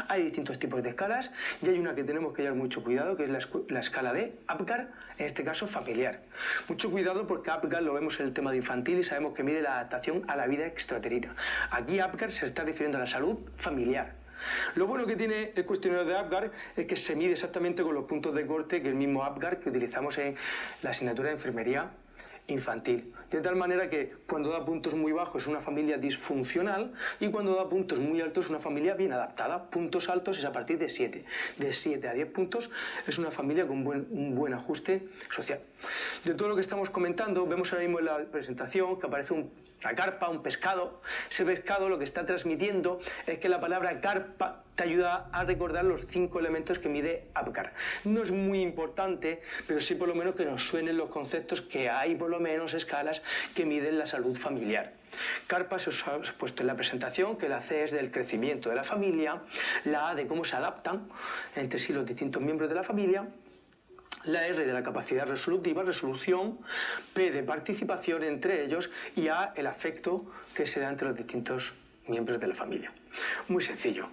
Hay distintos tipos de escalas y hay una que tenemos que llevar mucho cuidado, que es la escala de Apgar, en este caso familiar. Mucho cuidado porque Apgar lo vemos en el tema de infantil y sabemos que mide la adaptación a la vida extraterrena. Aquí Apgar se está refiriendo a la salud familiar. Lo bueno que tiene el cuestionario de Apgar es que se mide exactamente con los puntos de corte que el mismo Apgar que utilizamos en la asignatura de enfermería infantil, de tal manera que cuando da puntos muy bajos es una familia disfuncional y cuando da puntos muy altos es una familia bien adaptada. Puntos altos es a partir de 7. De 7 a 10 puntos es una familia con un buen ajuste social. De todo lo que estamos comentando, vemos ahora mismo en la presentación que aparece una carpa, un pescado. Ese pescado lo que está transmitiendo es que la palabra carpa te ayuda a recordar los 5 elementos que mide Apgar. No es muy importante, pero sí por lo menos que nos suenen los conceptos que hay por lo menos escalas que miden la salud familiar. Carpa se os ha puesto en la presentación, que la C es del crecimiento de la familia, la A de cómo se adaptan entre sí los distintos miembros de la familia, la R de la capacidad resolutiva, resolución, P de participación entre ellos y A el afecto que se da entre los distintos miembros de la familia. Muy sencillo.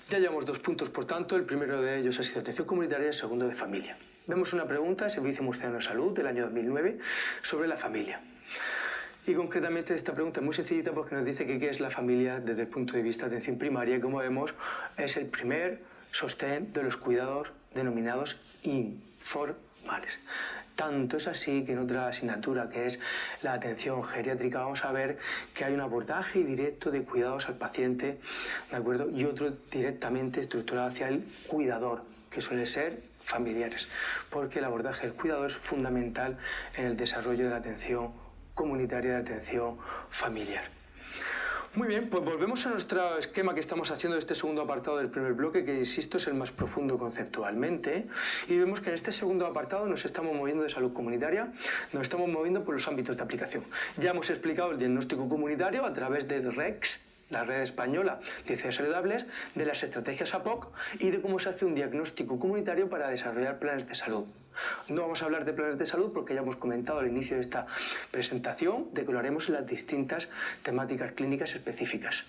Ya llevamos 2 puntos, por tanto, el primero de ellos ha sido atención comunitaria y el segundo de familia. Vemos una pregunta del Servicio Murciano de Salud del año 2009 sobre la familia. Y concretamente esta pregunta es muy sencillita porque nos dice que qué es la familia desde el punto de vista de atención primaria y como vemos es el primer sostén de los cuidados denominados informales. Tanto es así que en otra asignatura que es la atención geriátrica vamos a ver que hay un abordaje directo de cuidados al paciente, ¿de acuerdo? Y otro directamente estructurado hacia el cuidador, que suele ser familiares, porque el abordaje del cuidado es fundamental en el desarrollo de la atención comunitaria y la atención familiar. Muy bien, pues volvemos a nuestro esquema que estamos haciendo de este segundo apartado del primer bloque, que insisto es el más profundo conceptualmente, y vemos que en este segundo apartado nos estamos moviendo de salud comunitaria, nos estamos moviendo por los ámbitos de aplicación. Ya hemos explicado el diagnóstico comunitario a través del REX, la Red Española de Ciudades Saludables, de las estrategias APOC y de cómo se hace un diagnóstico comunitario para desarrollar planes de salud. No vamos a hablar de planes de salud porque ya hemos comentado al inicio de esta presentación de que lo haremos en las distintas temáticas clínicas específicas.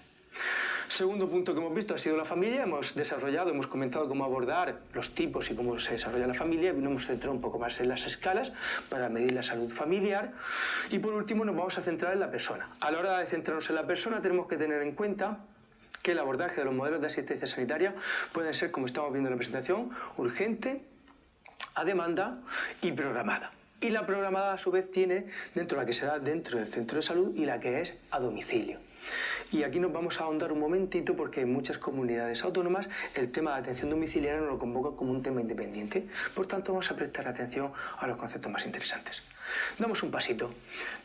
Segundo punto que hemos visto ha sido la familia. Hemos comentado cómo abordar los tipos y cómo se desarrolla la familia. Nos hemos centrado un poco más en las escalas para medir la salud familiar. Y por último nos vamos a centrar en la persona. A la hora de centrarnos en la persona tenemos que tener en cuenta que el abordaje de los modelos de asistencia sanitaria pueden ser, como estamos viendo en la presentación, urgente, a demanda y programada. Y la programada a su vez tiene dentro la que se da dentro del centro de salud y la que es a domicilio. Y aquí nos vamos a ahondar un momentito porque en muchas comunidades autónomas el tema de atención domiciliaria nos lo convoca como un tema independiente. Por tanto, vamos a prestar atención a los conceptos más interesantes. Damos un pasito.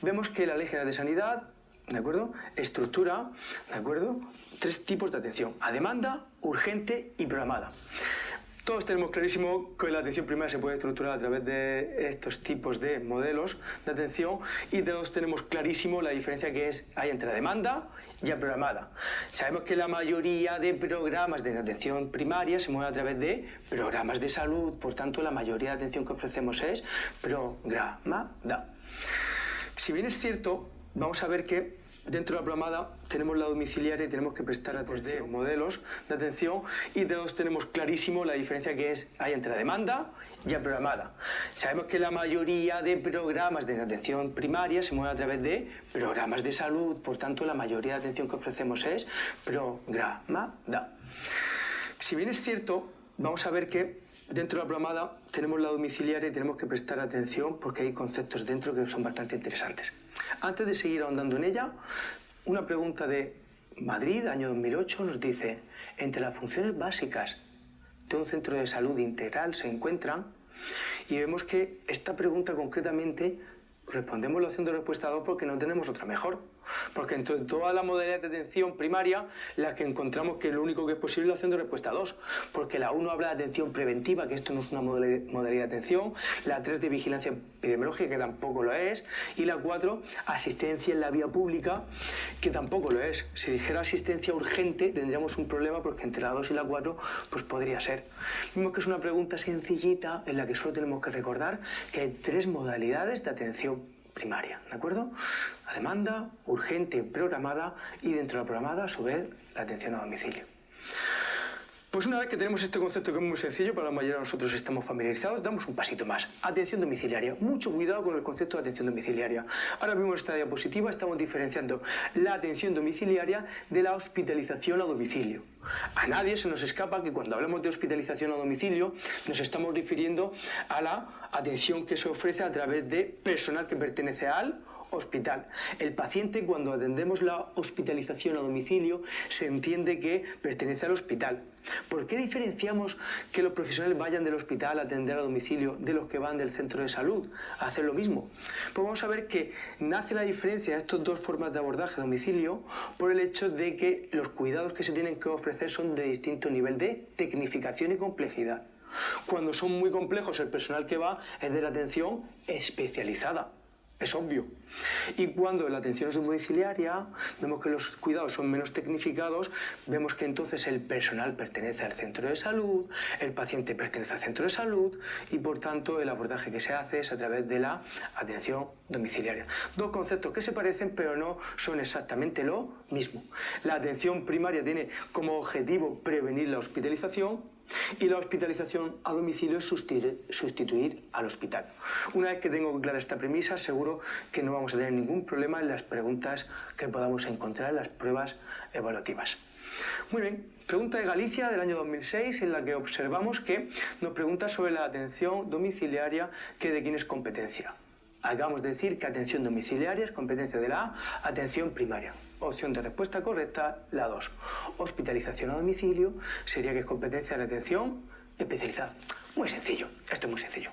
Vemos que la Ley General de Sanidad, ¿de acuerdo?, estructura, ¿de acuerdo?, 3 tipos de atención: a demanda, urgente y programada. Todos tenemos clarísimo que la atención primaria se puede estructurar a través de estos tipos de modelos de atención y todos tenemos clarísimo la diferencia que hay entre la demanda y la programada. Sabemos que la mayoría de programas de atención primaria se mueven a través de programas de salud, por tanto la mayoría de atención que ofrecemos es programada. Si bien es cierto, vamos a ver que dentro de la programada tenemos la domiciliaria y tenemos que prestar atención de modelos de atención y todos tenemos clarísimo la diferencia que hay entre la demanda y la programada. Sabemos que la mayoría de programas de atención primaria se mueven a través de programas de salud, por tanto la mayoría de atención que ofrecemos es programada. Si bien es cierto, vamos a ver que dentro de la programada tenemos la domiciliaria y tenemos que prestar atención porque hay conceptos dentro que son bastante interesantes. Antes de seguir ahondando en ella, una pregunta de Madrid, año 2008, nos dice: entre las funciones básicas de un centro de salud integral se encuentran, y vemos que esta pregunta concretamente respondemos la opción de respuesta 2 porque no tenemos otra mejor. Porque en toda la modalidad de atención primaria, la que encontramos que lo único que es posible es la opción de respuesta 2. Porque la 1 habla de atención preventiva, que esto no es una modalidad de atención. La 3 de vigilancia epidemiológica, que tampoco lo es. Y la 4, asistencia en la vía pública, que tampoco lo es. Si dijera asistencia urgente, tendríamos un problema porque entre la 2 y la 4, pues podría ser. Vemos que es una pregunta sencillita en la que solo tenemos que recordar que hay 3 modalidades de atención primaria, ¿de acuerdo? La demanda urgente programada y dentro de la programada, a su vez, la atención a domicilio. Pues una vez que tenemos este concepto que es muy sencillo, para la mayoría de nosotros estamos familiarizados, damos un pasito más. Atención domiciliaria. Mucho cuidado con el concepto de atención domiciliaria. Ahora mismo en esta diapositiva estamos diferenciando la atención domiciliaria de la hospitalización a domicilio. A nadie se nos escapa que cuando hablamos de hospitalización a domicilio nos estamos refiriendo a la atención que se ofrece a través de personal que pertenece al hospital. El paciente, cuando atendemos la hospitalización a domicilio, se entiende que pertenece al hospital. ¿Por qué diferenciamos que los profesionales vayan del hospital a atender a domicilio de los que van del centro de salud a hacer lo mismo? Pues vamos a ver que nace la diferencia de estas dos formas de abordaje a domicilio por el hecho de que los cuidados que se tienen que ofrecer son de distinto nivel de tecnificación y complejidad. Cuando son muy complejos, el personal que va es de la atención especializada. Es obvio. Y cuando la atención es domiciliaria, vemos que los cuidados son menos tecnificados, vemos que entonces el personal pertenece al centro de salud, el paciente pertenece al centro de salud y por tanto el abordaje que se hace es a través de la atención domiciliaria. Dos conceptos que se parecen pero no son exactamente lo mismo. La atención primaria tiene como objetivo prevenir la hospitalización y la hospitalización a domicilio es sustituir al hospital. Una vez que tengo clara esta premisa, seguro que no vamos a tener ningún problema en las preguntas que podamos encontrar en las pruebas evaluativas. Muy bien, pregunta de Galicia del año 2006 en la que observamos que nos pregunta sobre la atención domiciliaria que de quién es competencia. Acabamos de decir que atención domiciliaria es competencia de la atención primaria. Opción de respuesta correcta, la 2. Hospitalización a domicilio sería que es competencia de la atención especializada. Muy sencillo, esto es muy sencillo.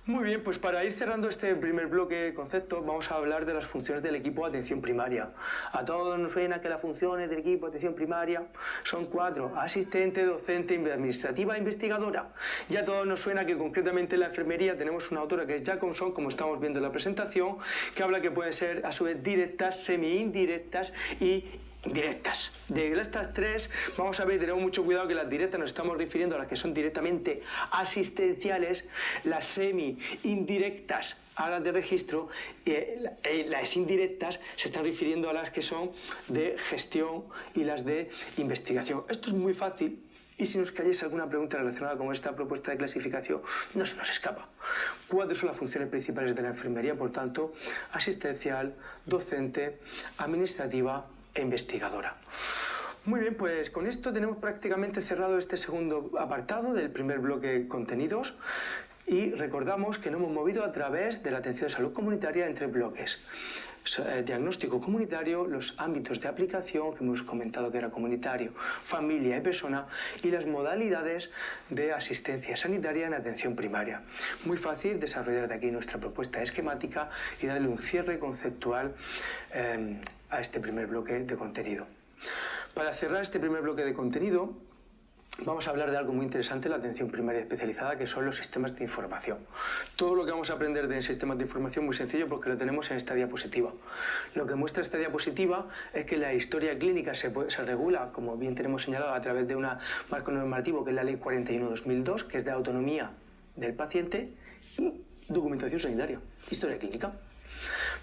Muy bien, pues para ir cerrando este primer bloque de conceptos, vamos a hablar de las funciones del equipo de atención primaria. A todos nos suena que las funciones del equipo de atención primaria son 4: asistente, docente, administrativa e investigadora. Ya a todos nos suena que concretamente en la enfermería tenemos una autora que es Jacobson, como estamos viendo en la presentación, que habla que pueden ser a su vez directas, semi-indirectas y directas. De estas tres vamos a ver, tenemos mucho cuidado que las directas nos estamos refiriendo a las que son directamente asistenciales, las semi-indirectas a las de registro y las indirectas se están refiriendo a las que son de gestión y las de investigación. Esto es muy fácil. Y si nos cayese alguna pregunta relacionada con esta propuesta de clasificación, no se nos escapa. 4 son las funciones principales de la enfermería, por tanto, asistencial, docente, administrativa e investigadora. Muy bien, pues con esto tenemos prácticamente cerrado este segundo apartado del primer bloque de contenidos y recordamos que nos hemos movido a través de la atención de salud comunitaria en 3 bloques. Diagnóstico comunitario, los ámbitos de aplicación que hemos comentado que era comunitario, familia y persona y las modalidades de asistencia sanitaria en atención primaria. Muy fácil desarrollar de aquí nuestra propuesta esquemática y darle un cierre conceptual a este primer bloque de contenido. Para cerrar este primer bloque de contenido, vamos a hablar de algo muy interesante en la atención primaria especializada, que son los sistemas de información. Todo lo que vamos a aprender de sistemas de información muy sencillo porque lo tenemos en esta diapositiva. Lo que muestra esta diapositiva es que la historia clínica se regula, como bien tenemos señalado, a través de un marco normativo que es la Ley 41/2002, que es de autonomía del paciente, y documentación sanitaria, historia clínica.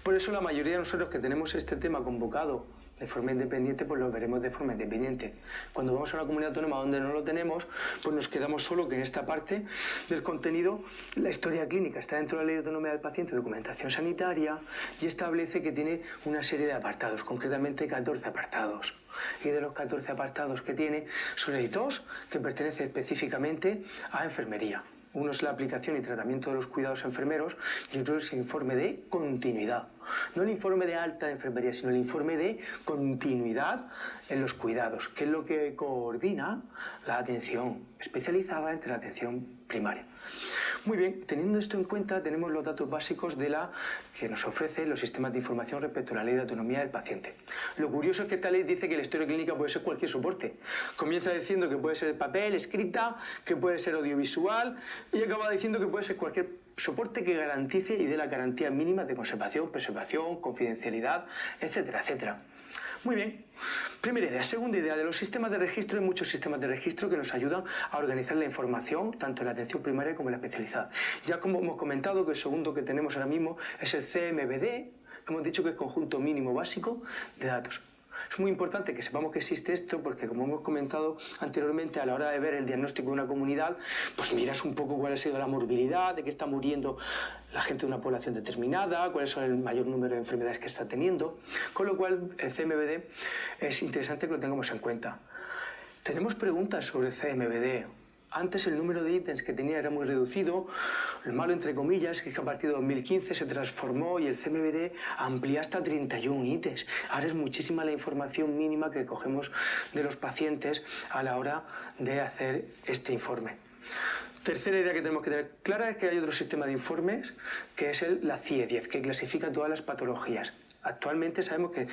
Por eso la mayoría de nosotros que tenemos este tema convocado de forma independiente, pues lo veremos de forma independiente. Cuando vamos a una comunidad autónoma donde no lo tenemos, pues nos quedamos solo que en esta parte del contenido la historia clínica está dentro de la Ley de Autonomía del Paciente, documentación sanitaria, y establece que tiene una serie de apartados, concretamente 14 apartados. Y de los 14 apartados que tiene, solo hay 2 que pertenecen específicamente a enfermería. Uno es la aplicación y tratamiento de los cuidados enfermeros y otro es el informe de continuidad. No el informe de alta de enfermería, sino el informe de continuidad en los cuidados, que es lo que coordina la atención especializada entre la atención primaria. Muy bien, teniendo esto en cuenta, tenemos los datos básicos de la que nos ofrecen los sistemas de información respecto a la Ley de Autonomía del Paciente. Lo curioso es que esta ley dice que la historia clínica puede ser cualquier soporte. Comienza diciendo que puede ser papel, escrita, que puede ser audiovisual y acaba diciendo que puede ser cualquier soporte que garantice y dé la garantía mínima de conservación, preservación, confidencialidad, etcétera, etcétera. Muy bien. Primera idea. Segunda idea, de los sistemas de registro, hay muchos sistemas de registro que nos ayudan a organizar la información, tanto en la atención primaria como en la especializada. Ya como hemos comentado, que el segundo que tenemos ahora mismo es el CMBD, que hemos dicho que es Conjunto Mínimo Básico de Datos. Es muy importante que sepamos que existe esto porque, como hemos comentado anteriormente, a la hora de ver el diagnóstico de una comunidad, pues miras un poco cuál ha sido la morbilidad, de qué está muriendo la gente de una población determinada, cuáles son el mayor número de enfermedades que está teniendo, con lo cual el CMBD es interesante que lo tengamos en cuenta. Tenemos preguntas sobre el CMBD. Antes el número de ítems que tenía era muy reducido. Lo malo, entre comillas, es que a partir de 2015 se transformó y el CMBD amplía hasta 31 ítems. Ahora es muchísima la información mínima que cogemos de los pacientes a la hora de hacer este informe. Tercera idea que tenemos que tener clara es que hay otro sistema de informes, que es la CIE-10, que clasifica todas las patologías. Actualmente sabemos que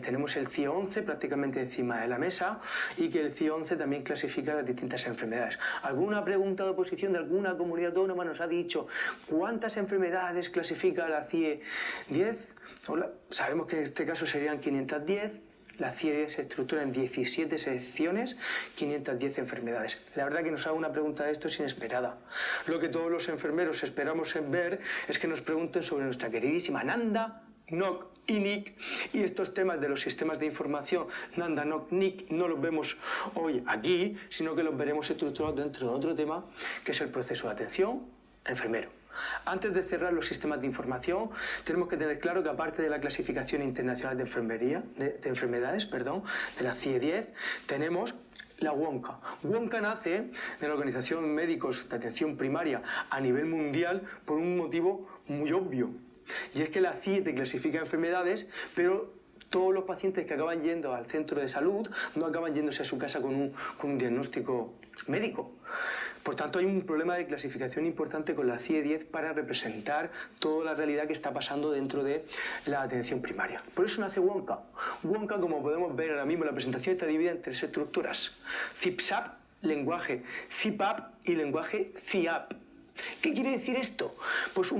tenemos el CIE-11 prácticamente encima de la mesa y que el CIE-11 también clasifica las distintas enfermedades. ¿Alguna pregunta de oposición de alguna comunidad autónoma nos ha dicho cuántas enfermedades clasifica la CIE-10? Sabemos que en este caso serían 510. La CIE se estructura en 17 secciones, 510 enfermedades. La verdad que nos haga una pregunta de esto es inesperada. Lo que todos los enfermeros esperamos en ver es que nos pregunten sobre nuestra queridísima NANDA, NOC y NIC, y estos temas de los sistemas de información NANDA, NOC, NIC no los vemos hoy aquí, sino que los veremos estructurados dentro de otro tema, que es el proceso de atención enfermero. Antes de cerrar los sistemas de información, tenemos que tener claro que aparte de la clasificación internacional de enfermedades, de la CIE-10, tenemos la WONCA. WONCA nace de la Organización de Médicos de Atención Primaria a nivel mundial por un motivo muy obvio. Y es que la CIE te clasifica enfermedades, pero todos los pacientes que acaban yendo al centro de salud no acaban yéndose a su casa con un diagnóstico médico. Por tanto, hay un problema de clasificación importante con la CIE-10 para representar toda la realidad que está pasando dentro de la atención primaria. Por eso nace WONCA. WONCA, como podemos ver ahora mismo, la presentación está dividida en tres estructuras: CIPSAP, lenguaje CIPAP y lenguaje CIAP. ¿Qué quiere decir esto? Pues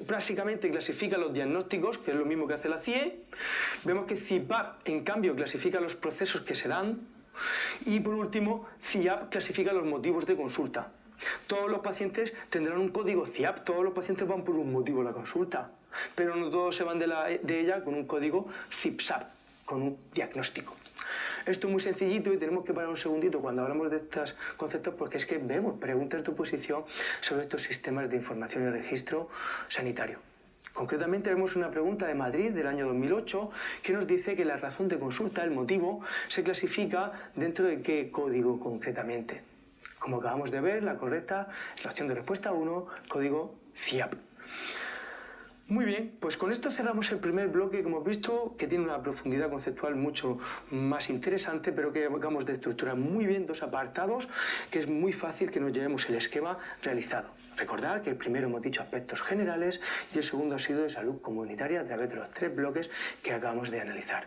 básicamente clasifica los diagnósticos, que es lo mismo que hace la CIE. Vemos que CIPAP, en cambio, clasifica los procesos que se dan. Y por último, CIAP clasifica los motivos de consulta. Todos los pacientes tendrán un código CIAP, todos los pacientes van por un motivo a la consulta, pero no todos se van de ella con un código CIPSAP, con un diagnóstico. Esto es muy sencillito y tenemos que parar un segundito cuando hablamos de estos conceptos, porque es que vemos preguntas de oposición sobre estos sistemas de información y registro sanitario. Concretamente vemos una pregunta de Madrid del año 2008 que nos dice que la razón de consulta, el motivo, se clasifica dentro de qué código concretamente. Como acabamos de ver, la correcta es la opción de respuesta 1, código CIAP. Muy bien, pues con esto cerramos el primer bloque que hemos visto, que tiene una profundidad conceptual mucho más interesante, pero que acabamos de estructurar muy bien, dos apartados, que es muy fácil que nos llevemos el esquema realizado. Recordad que el primero hemos dicho aspectos generales y el segundo ha sido de salud comunitaria a través de los tres bloques que acabamos de analizar.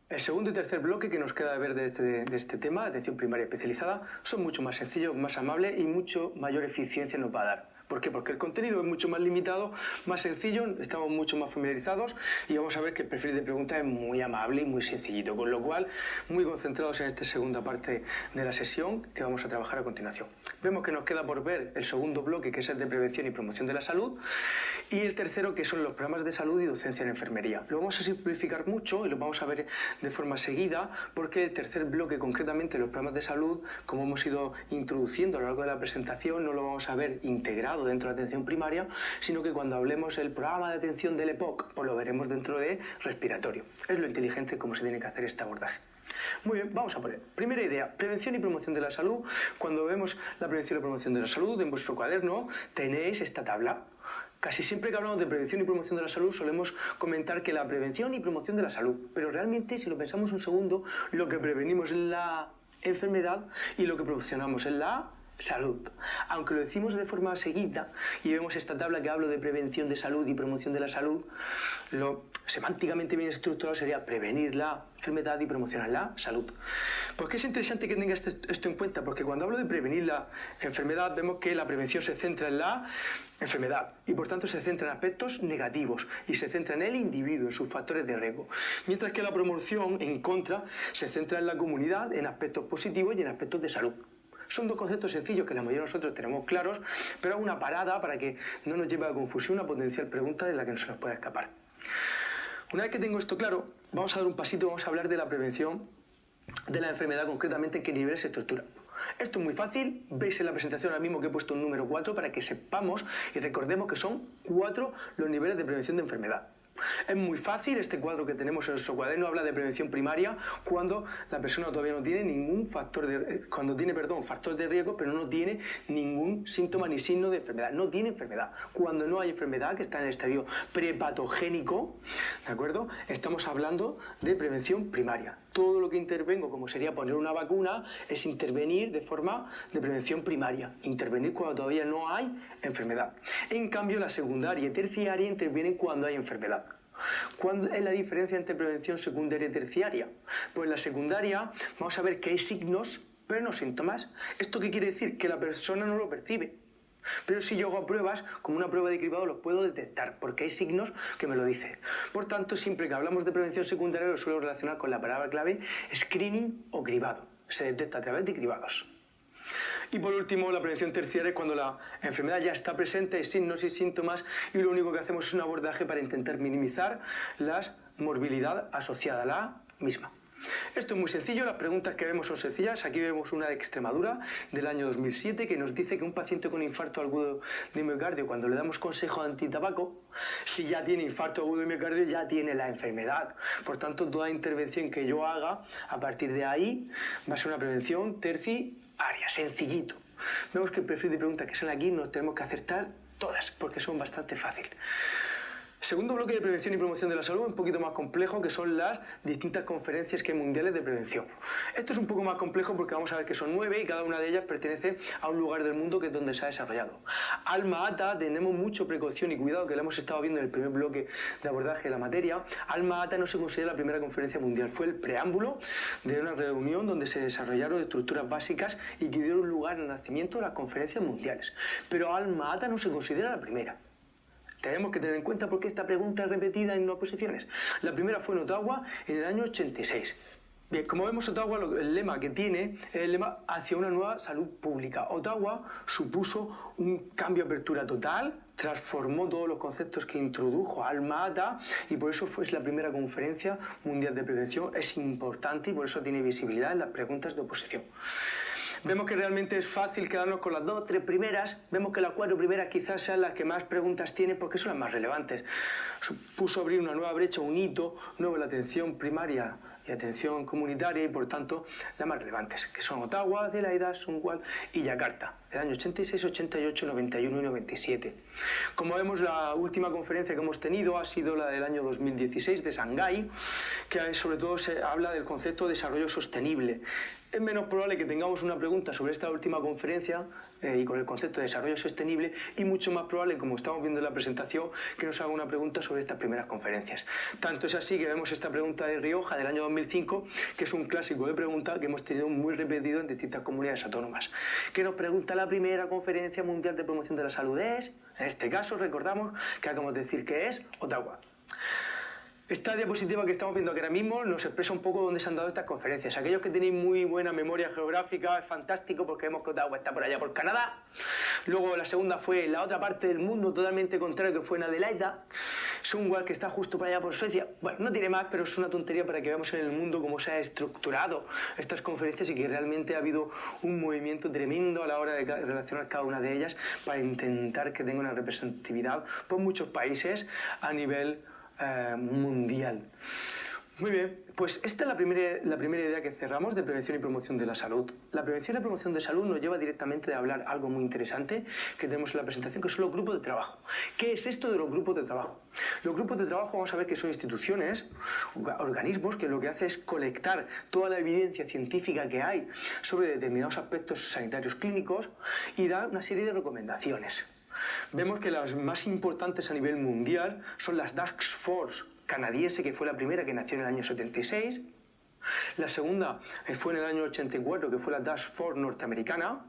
El segundo y tercer bloque que nos queda de ver de este tema, atención primaria especializada, son mucho más sencillos, más amables y mucho mayor eficiencia nos va a dar. ¿Por qué? Porque el contenido es mucho más limitado, más sencillo, estamos mucho más familiarizados y vamos a ver que el perfil de pregunta es muy amable y muy sencillito, con lo cual muy concentrados en esta segunda parte de la sesión que vamos a trabajar a continuación. Vemos que nos queda por ver el segundo bloque, que es el de prevención y promoción de la salud, y el tercero, que son los programas de salud y docencia en enfermería. Lo vamos a simplificar mucho y lo vamos a ver de forma seguida, porque el tercer bloque, concretamente los programas de salud, como hemos ido introduciendo a lo largo de la presentación, no lo vamos a ver integrado dentro de la atención primaria, sino que cuando hablemos del programa de atención del EPOC, pues lo veremos dentro de respiratorio. Es lo inteligente como se tiene que hacer este abordaje. Muy bien, vamos a poner. Primera idea, prevención y promoción de la salud. Cuando vemos la prevención y promoción de la salud, en vuestro cuaderno tenéis esta tabla. Casi siempre que hablamos de prevención y promoción de la salud solemos comentar que la prevención y promoción de la salud, pero realmente, si lo pensamos un segundo, lo que prevenimos es la enfermedad y lo que promocionamos es la salud. Aunque lo decimos de forma seguida y vemos esta tabla que hablo de prevención de salud y promoción de la salud, lo semánticamente bien estructurado sería prevenir la enfermedad y promocionar la salud. ¿Por qué es interesante que tengas esto en cuenta? Porque cuando hablo de prevenir la enfermedad vemos que la prevención se centra en la enfermedad y por tanto se centra en aspectos negativos y se centra en el individuo, en sus factores de riesgo. Mientras que la promoción, en contra, se centra en la comunidad, en aspectos positivos y en aspectos de salud. Son dos conceptos sencillos que la mayoría de nosotros tenemos claros, pero hago una parada para que no nos lleve a confusión una potencial pregunta de la que no se nos pueda escapar. Una vez que tengo esto claro, vamos a dar un pasito, vamos a hablar de la prevención de la enfermedad, concretamente en qué niveles se estructura. Esto es muy fácil, veis en la presentación ahora mismo que he puesto un número 4 para que sepamos y recordemos que son 4 los niveles de prevención de enfermedad. Es muy fácil, este cuadro que tenemos en nuestro cuaderno habla de prevención primaria cuando la persona todavía no tiene ningún factor de riesgo, pero no tiene ningún síntoma ni signo de enfermedad, no tiene enfermedad. Cuando no hay enfermedad, que está en el estadio prepatogénico, ¿de acuerdo? Estamos hablando de prevención primaria. Todo lo que intervengo, como sería poner una vacuna, es intervenir de forma de prevención primaria, intervenir cuando todavía no hay enfermedad. En cambio, la secundaria y terciaria intervienen cuando hay enfermedad. ¿Cuál es la diferencia entre prevención secundaria y terciaria? Pues en la secundaria vamos a ver que hay signos, pero no síntomas. ¿Esto qué quiere decir? Que la persona no lo percibe. Pero si yo hago pruebas, como una prueba de cribado, los puedo detectar, porque hay signos que me lo dicen. Por tanto, siempre que hablamos de prevención secundaria, lo suelo relacionar con la palabra clave screening o cribado. Se detecta a través de cribados. Y por último, la prevención terciaria es cuando la enfermedad ya está presente, hay signos y síntomas, y lo único que hacemos es un abordaje para intentar minimizar la morbilidad asociada a la misma. Esto es muy sencillo, las preguntas que vemos son sencillas. Aquí vemos una de Extremadura del año 2007 que nos dice que un paciente con infarto agudo de miocardio, cuando le damos consejo antitabaco, si ya tiene infarto agudo de miocardio ya tiene la enfermedad. Por tanto, toda intervención que yo haga a partir de ahí va a ser una prevención terciaria, sencillito. Vemos que el perfil de preguntas que salen aquí nos tenemos que acertar todas porque son bastante fáciles. Segundo bloque de prevención y promoción de la salud, un poquito más complejo, que son las distintas conferencias que hay mundiales de prevención. Esto es un poco más complejo porque vamos a ver que son 9 y cada una de ellas pertenece a un lugar del mundo que es donde se ha desarrollado. Alma Ata, tenemos mucho precaución y cuidado, que lo hemos estado viendo en el primer bloque de abordaje de la materia. Alma Ata no se considera la primera conferencia mundial, fue el preámbulo de una reunión donde se desarrollaron estructuras básicas y que dieron lugar al nacimiento de las conferencias mundiales. Pero Alma Ata no se considera la primera. Tenemos que tener en cuenta por qué esta pregunta es repetida en 2 posiciones. La primera fue en Ottawa en el año 86. Bien, como vemos, Ottawa, el lema que tiene es el lema hacia una nueva salud pública. Ottawa supuso un cambio de apertura total, transformó todos los conceptos que introdujo Alma Ata y por eso fue la primera conferencia mundial de prevención. Es importante y por eso tiene visibilidad en las preguntas de oposición. Vemos que realmente es fácil quedarnos con las 2 o 3 primeras. Vemos que las 4 primeras quizás sean las que más preguntas tienen porque son las más relevantes. Supuso abrir una nueva brecha, un hito nuevo en la atención primaria y atención comunitaria y por tanto las más relevantes, que son Ottawa, Adelaida, Sunwon y Yakarta, el año 86, 88, 91 y 97. Como vemos, la última conferencia que hemos tenido ha sido la del año 2016 de Shanghái, que sobre todo se habla del concepto de desarrollo sostenible. Es menos probable que tengamos una pregunta sobre esta última conferencia y con el concepto de desarrollo sostenible y mucho más probable, como estamos viendo en la presentación, que nos haga una pregunta sobre estas primeras conferencias. Tanto es así que vemos esta pregunta de Rioja del año 2005, que es un clásico de pregunta que hemos tenido muy repetido en distintas comunidades autónomas. ¿Qué nos pregunta la primera conferencia mundial de promoción de la salud? En este caso recordamos que acabamos de decir que es Ottawa. Esta diapositiva que estamos viendo aquí ahora mismo nos expresa un poco dónde se han dado estas conferencias. Aquellos que tenéis muy buena memoria geográfica, es fantástico porque vemos que Ottawa está por allá por Canadá. Luego la segunda fue en la otra parte del mundo, totalmente contrario, que fue en Adelaida. Sunwon, que está justo para allá por Suecia. Bueno, no tiene más, pero es una tontería para que veamos en el mundo cómo se ha estructurado estas conferencias y que realmente ha habido un movimiento tremendo a la hora de relacionar cada una de ellas para intentar que tenga una representatividad por muchos países a nivel mundial. Muy bien, pues esta es la primera idea que cerramos de prevención y promoción de la salud. La prevención y la promoción de salud nos lleva directamente a hablar algo muy interesante que tenemos en la presentación, que son los grupos de trabajo. ¿Qué es esto de los grupos de trabajo? Los grupos de trabajo vamos a ver que son instituciones, organismos, que lo que hace es colectar toda la evidencia científica que hay sobre determinados aspectos sanitarios clínicos y dar una serie de recomendaciones. Vemos que las más importantes a nivel mundial son las Task Force canadiense, que fue la primera, que nació en el año 76. La segunda fue en el año 84, que fue la Task Force norteamericana.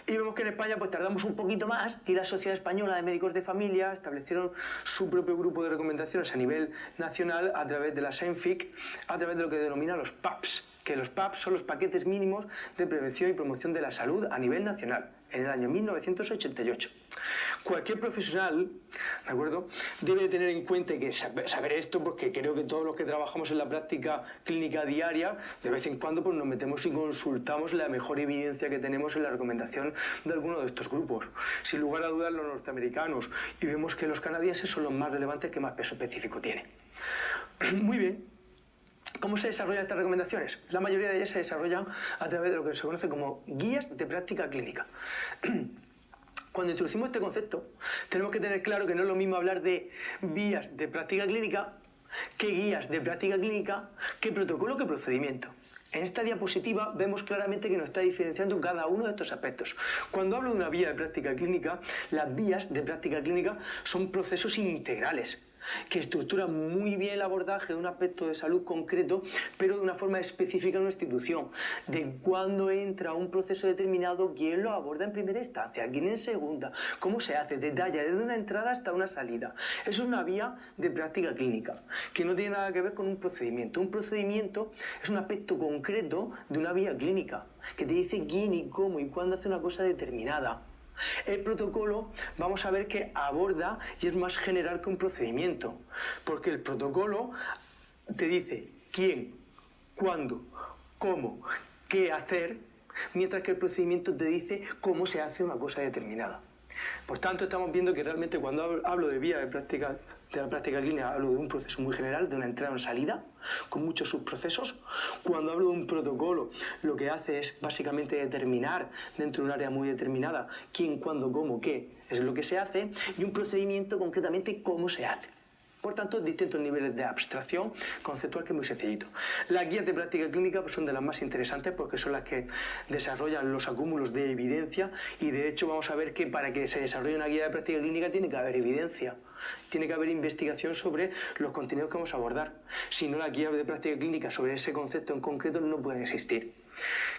Y vemos que en España pues tardamos un poquito más y la Sociedad Española de Médicos de Familia establecieron su propio grupo de recomendaciones a nivel nacional a través de la SENFIC, a través de lo que denomina los PAPs, que los PAPs son los paquetes mínimos de prevención y promoción de la salud a nivel nacional, en el año 1988. Cualquier profesional, ¿de acuerdo?, debe tener en cuenta que saber esto, porque creo que todos los que trabajamos en la práctica clínica diaria, de vez en cuando pues, nos metemos y consultamos la mejor evidencia que tenemos en la recomendación de alguno de estos grupos. Sin lugar a dudas, los norteamericanos, y vemos que los canadienses son los más relevantes, que más peso específico tienen. Muy bien. ¿Cómo se desarrollan estas recomendaciones? La mayoría de ellas se desarrollan a través de lo que se conoce como guías de práctica clínica. Cuando introducimos este concepto, tenemos que tener claro que no es lo mismo hablar de vías de práctica clínica que guías de práctica clínica, que protocolo, que procedimiento. En esta diapositiva vemos claramente que nos está diferenciando cada uno de estos aspectos. Cuando hablo de una vía de práctica clínica, las vías de práctica clínica son procesos integrales que estructuran muy bien el abordaje de un aspecto de salud concreto, pero de una forma específica en una institución. De cuándo entra un proceso determinado, quién lo aborda en primera instancia, quién en segunda, cómo se hace, detalla desde una entrada hasta una salida. Eso es una vía de práctica clínica, que no tiene nada que ver con un procedimiento. Un procedimiento es un aspecto concreto de una vía clínica, que te dice quién y cómo y cuándo hace una cosa determinada. El protocolo, vamos a ver que aborda y es más general que un procedimiento, porque el protocolo te dice quién, cuándo, cómo, qué hacer, mientras que el procedimiento te dice cómo se hace una cosa determinada. Por tanto, estamos viendo que realmente cuando hablo de vía de la práctica clínica, hablo de un proceso muy general, de una entrada y una salida, con muchos subprocesos. Cuando hablo de un protocolo, lo que hace es básicamente determinar dentro de un área muy determinada quién, cuándo, cómo, qué es lo que se hace, y un procedimiento concretamente cómo se hace. Por tanto, distintos niveles de abstracción conceptual, que es muy sencillito. Las guías de práctica clínica pues, son de las más interesantes, porque son las que desarrollan los acúmulos de evidencia, y de hecho vamos a ver que para que se desarrolle una guía de práctica clínica tiene que haber evidencia, tiene que haber investigación sobre los contenidos que vamos a abordar. Si no, las guías de práctica clínica sobre ese concepto en concreto no pueden existir.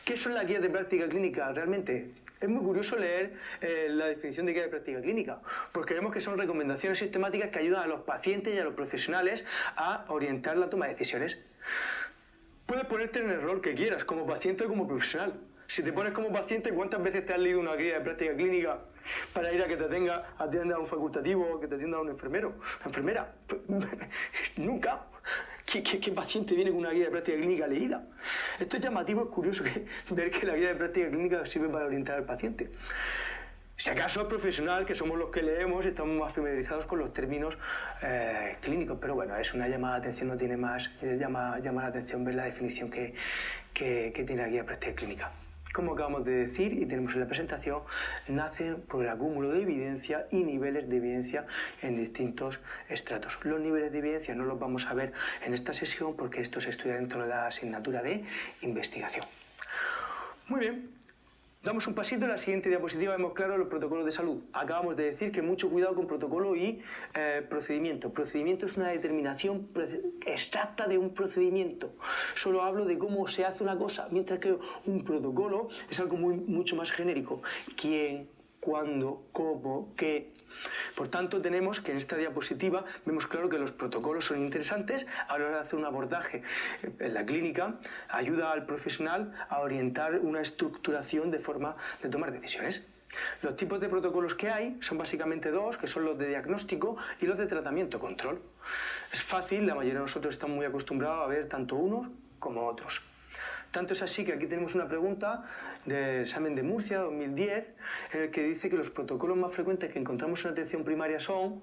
¿Qué son las guías de práctica clínica realmente? Es muy curioso leer la definición de guía de práctica clínica, porque vemos que son recomendaciones sistemáticas que ayudan a los pacientes y a los profesionales a orientar la toma de decisiones. Puedes ponerte en el rol que quieras, como paciente o como profesional. Si te pones como paciente, ¿cuántas veces te has leído una guía de práctica clínica para ir a que te atienda un facultativo o que te atienda un enfermero, una enfermera? Nunca. ¿Qué paciente viene con una guía de práctica clínica leída? Esto es llamativo, es curioso ver que la guía de práctica clínica sirve para orientar al paciente. Si acaso es profesional, que somos los que leemos, estamos más familiarizados con los términos clínicos, pero bueno, es una llamada de atención, no tiene más, llama la atención ver la definición que tiene la guía de práctica clínica. Como acabamos de decir y tenemos en la presentación, nace por el acúmulo de evidencia y niveles de evidencia en distintos estratos. Los niveles de evidencia no los vamos a ver en esta sesión, porque esto se estudia dentro de la asignatura de investigación. Muy bien. Damos un pasito, en la siguiente diapositiva vemos claro los protocolos de salud. Acabamos de decir que mucho cuidado con protocolo y procedimiento. Procedimiento es una determinación exacta de un procedimiento. Solo hablo de cómo se hace una cosa, mientras que un protocolo es algo mucho más genérico. ¿Quién? ¿Cuándo? ¿Cómo? ¿Qué? Por tanto, tenemos que en esta diapositiva vemos claro que los protocolos son interesantes a la hora de hacer un abordaje en la clínica, ayuda al profesional a orientar una estructuración de forma de tomar decisiones. Los tipos de protocolos que hay son básicamente dos, que son los de diagnóstico y los de tratamiento-control. Es fácil, la mayoría de nosotros estamos muy acostumbrados a ver tanto unos como otros. Tanto es así que aquí tenemos una pregunta del examen de Murcia 2010, en el que dice que los protocolos más frecuentes que encontramos en atención primaria son,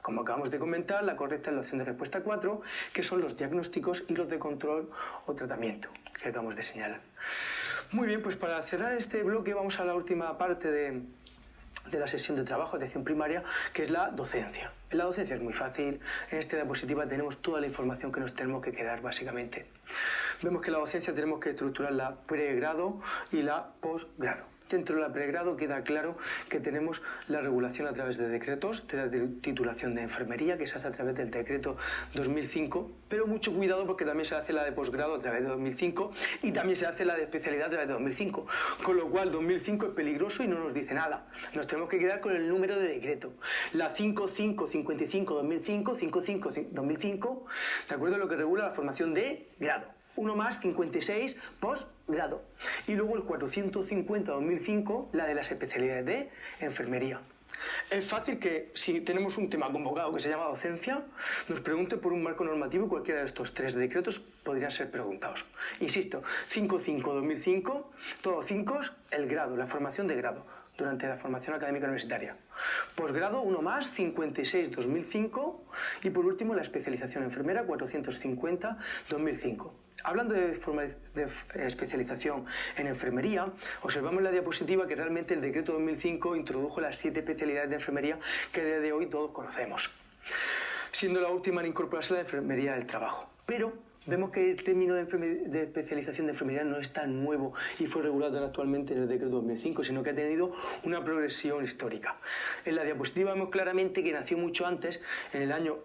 Como acabamos de comentar, la correcta es la opción de respuesta 4, que son los diagnósticos y los de control o tratamiento, que acabamos de señalar. Muy bien, pues para cerrar este bloque vamos a la última parte de la sesión de trabajo de atención primaria, que es la docencia. En la docencia es muy fácil, en esta diapositiva tenemos toda la información que nos tenemos que quedar básicamente. Vemos que en la docencia tenemos que estructurar la pregrado y la posgrado. Dentro de la pregrado queda claro que tenemos la regulación a través de decretos, de la titulación de enfermería, que se hace a través del decreto 2005, pero mucho cuidado porque también se hace la de posgrado a través de 2005 y también se hace la de especialidad a través de 2005, con lo cual 2005 es peligroso y no nos dice nada. Nos tenemos que quedar con el número de decreto. La 5555-2005, 55-2005, de acuerdo a lo que regula la formación de grado. 1 más 56 posgrado. Y luego el 450-2005, la de las especialidades de enfermería. Es fácil que si tenemos un tema convocado que se llama docencia, nos pregunte por un marco normativo y cualquiera de estos 3 decretos podrían ser preguntados. Insisto, 55-2005, todos 5, el grado, la formación de grado durante la formación académica universitaria. Posgrado 1 más 56-2005 y por último la especialización enfermera 450-2005. Hablando de especialización en enfermería, observamos en la diapositiva que realmente el decreto 2005 introdujo las 7 especialidades de enfermería que a día de hoy todos conocemos, siendo la última en incorporarse la enfermería del trabajo. Pero vemos que el término de especialización de enfermería no es tan nuevo y fue regulado actualmente en el decreto 2005, sino que ha tenido una progresión histórica. En la diapositiva vemos claramente que nació mucho antes, en el año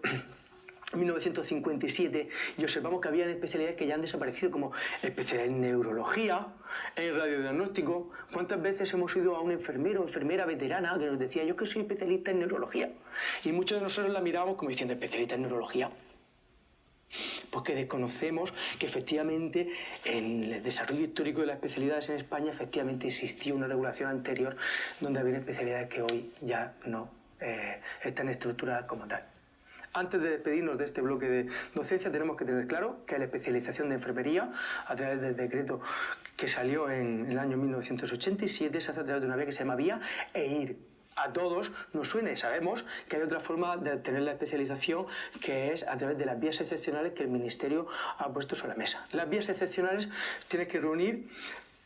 1957, y observamos que había especialidades que ya han desaparecido, como especialidad en neurología, en radiodiagnóstico. ¿Cuántas veces hemos ido a un enfermero o enfermera veterana que nos decía yo que soy especialista en neurología? Y muchos de nosotros la mirábamos como diciendo especialista en neurología. Pues que desconocemos que efectivamente en el desarrollo histórico de las especialidades en España efectivamente existía una regulación anterior donde había especialidades que hoy ya no están estructuradas como tal. Antes de despedirnos de este bloque de docencia tenemos que tener claro que la especialización de enfermería a través del decreto que salió en el año 1987 se hace a través de una vía que se llama vía EIR. A todos nos suena y sabemos que hay otra forma de obtener la especialización que es a través de las vías excepcionales que el Ministerio ha puesto sobre la mesa. Las vías excepcionales tienen que reunir,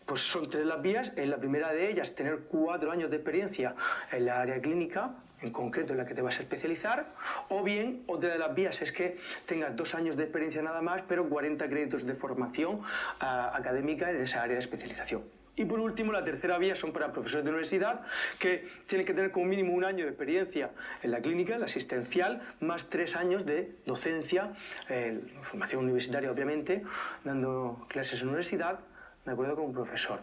pues son 3 las vías. En la primera de ellas tener 4 años de experiencia en la área clínica, en concreto en la que te vas a especializar, o bien otra de las vías es que tengas 2 años de experiencia nada más, pero 40 créditos de formación académica en esa área de especialización. Y por último, la tercera vía son para profesores de universidad que tienen que tener como mínimo 1 año de experiencia en la clínica, en la asistencial, más 3 años de docencia, formación universitaria obviamente, dando clases en universidad, de acuerdo con un profesor.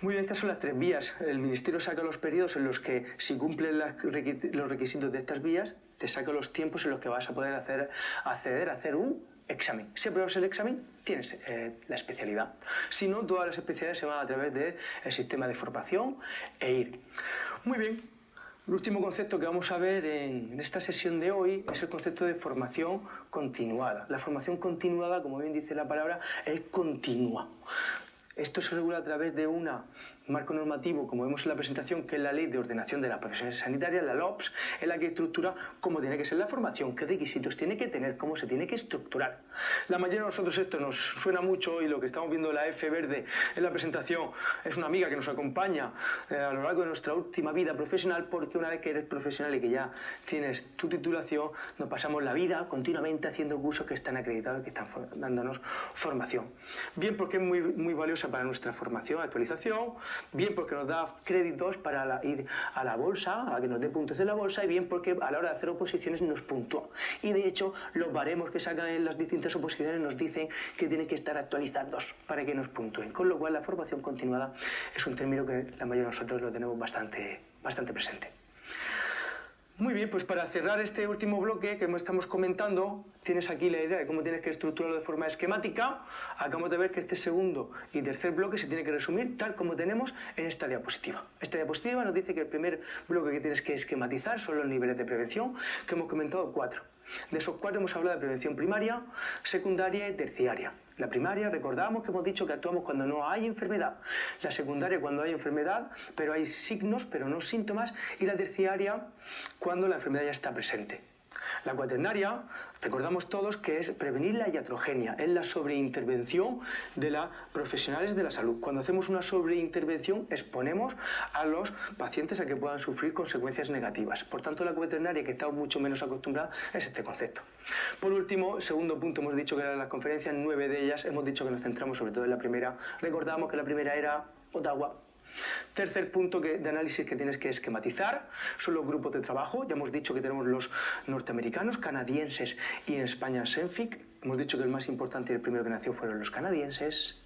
Muy bien, estas son las 3 vías. El Ministerio saca los periodos en los que, si cumplen los requisitos de estas vías, te saca los tiempos en los que vas a poder acceder a hacer un examen. Si apruebas el examen, tienes la especialidad. Si no, todas las especialidades se van a través del sistema de formación EIR. Muy bien. El último concepto que vamos a ver en esta sesión de hoy es el concepto de formación continuada. La formación continuada, como bien dice la palabra, es continua. Esto se regula a través de un marco normativo, como vemos en la presentación, que es la Ley de Ordenación de las Profesiones Sanitarias, la LOPS, en la que estructura cómo tiene que ser la formación, qué requisitos tiene que tener, cómo se tiene que estructurar. La mayoría de nosotros esto nos suena mucho y lo que estamos viendo en la F verde en la presentación es una amiga que nos acompaña a lo largo de nuestra última vida profesional, porque una vez que eres profesional y que ya tienes tu titulación, nos pasamos la vida continuamente haciendo cursos que están acreditados y que están dándonos formación. Bien porque es muy valiosa para nuestra formación, actualización, bien porque nos da créditos para ir a la bolsa, a que nos dé puntos en la bolsa, y bien porque a la hora de hacer oposiciones nos puntúa. Y de hecho, los baremos que sacan en las distintas oposiciones nos dicen que tienen que estar actualizados para que nos puntúen. Con lo cual, la formación continuada es un término que la mayoría de nosotros lo tenemos bastante presente. Muy bien, pues para cerrar este último bloque que estamos comentando, tienes aquí la idea de cómo tienes que estructurarlo de forma esquemática. Acabamos de ver que este segundo y tercer bloque se tiene que resumir tal como tenemos en esta diapositiva. Esta diapositiva nos dice que el primer bloque que tienes que esquematizar son los niveles de prevención, que hemos comentado 4. De esos 4 hemos hablado de prevención primaria, secundaria y terciaria. La primaria, recordamos que hemos dicho que actuamos cuando no hay enfermedad. La secundaria cuando hay enfermedad, pero hay signos, pero no síntomas. Y la terciaria cuando la enfermedad ya está presente. La cuaternaria, recordamos todos que es prevenir la iatrogenia, es la sobreintervención de los profesionales de la salud. Cuando hacemos una sobreintervención exponemos a los pacientes a que puedan sufrir consecuencias negativas. Por tanto, la cuaternaria, que estamos mucho menos acostumbrados, es este concepto. Por último, segundo punto, hemos dicho que eran las conferencias, 9 de ellas, hemos dicho que nos centramos sobre todo en la primera. Recordamos que la primera era Ottawa. Tercer punto de análisis que tienes que esquematizar son los grupos de trabajo. Ya hemos dicho que tenemos los norteamericanos, canadienses y en España SENFIC. Hemos dicho que el más importante y el primero que nació fueron los canadienses.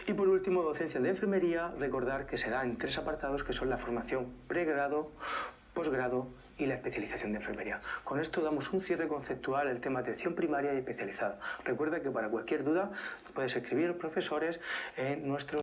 Y por último, docencia de enfermería. Recordar que se da en 3 apartados, que son la formación pregrado, posgrado y la especialización de enfermería. Con esto damos un cierre conceptual al tema de atención primaria y especializada. Recuerda que para cualquier duda puedes escribir a los profesores en nuestro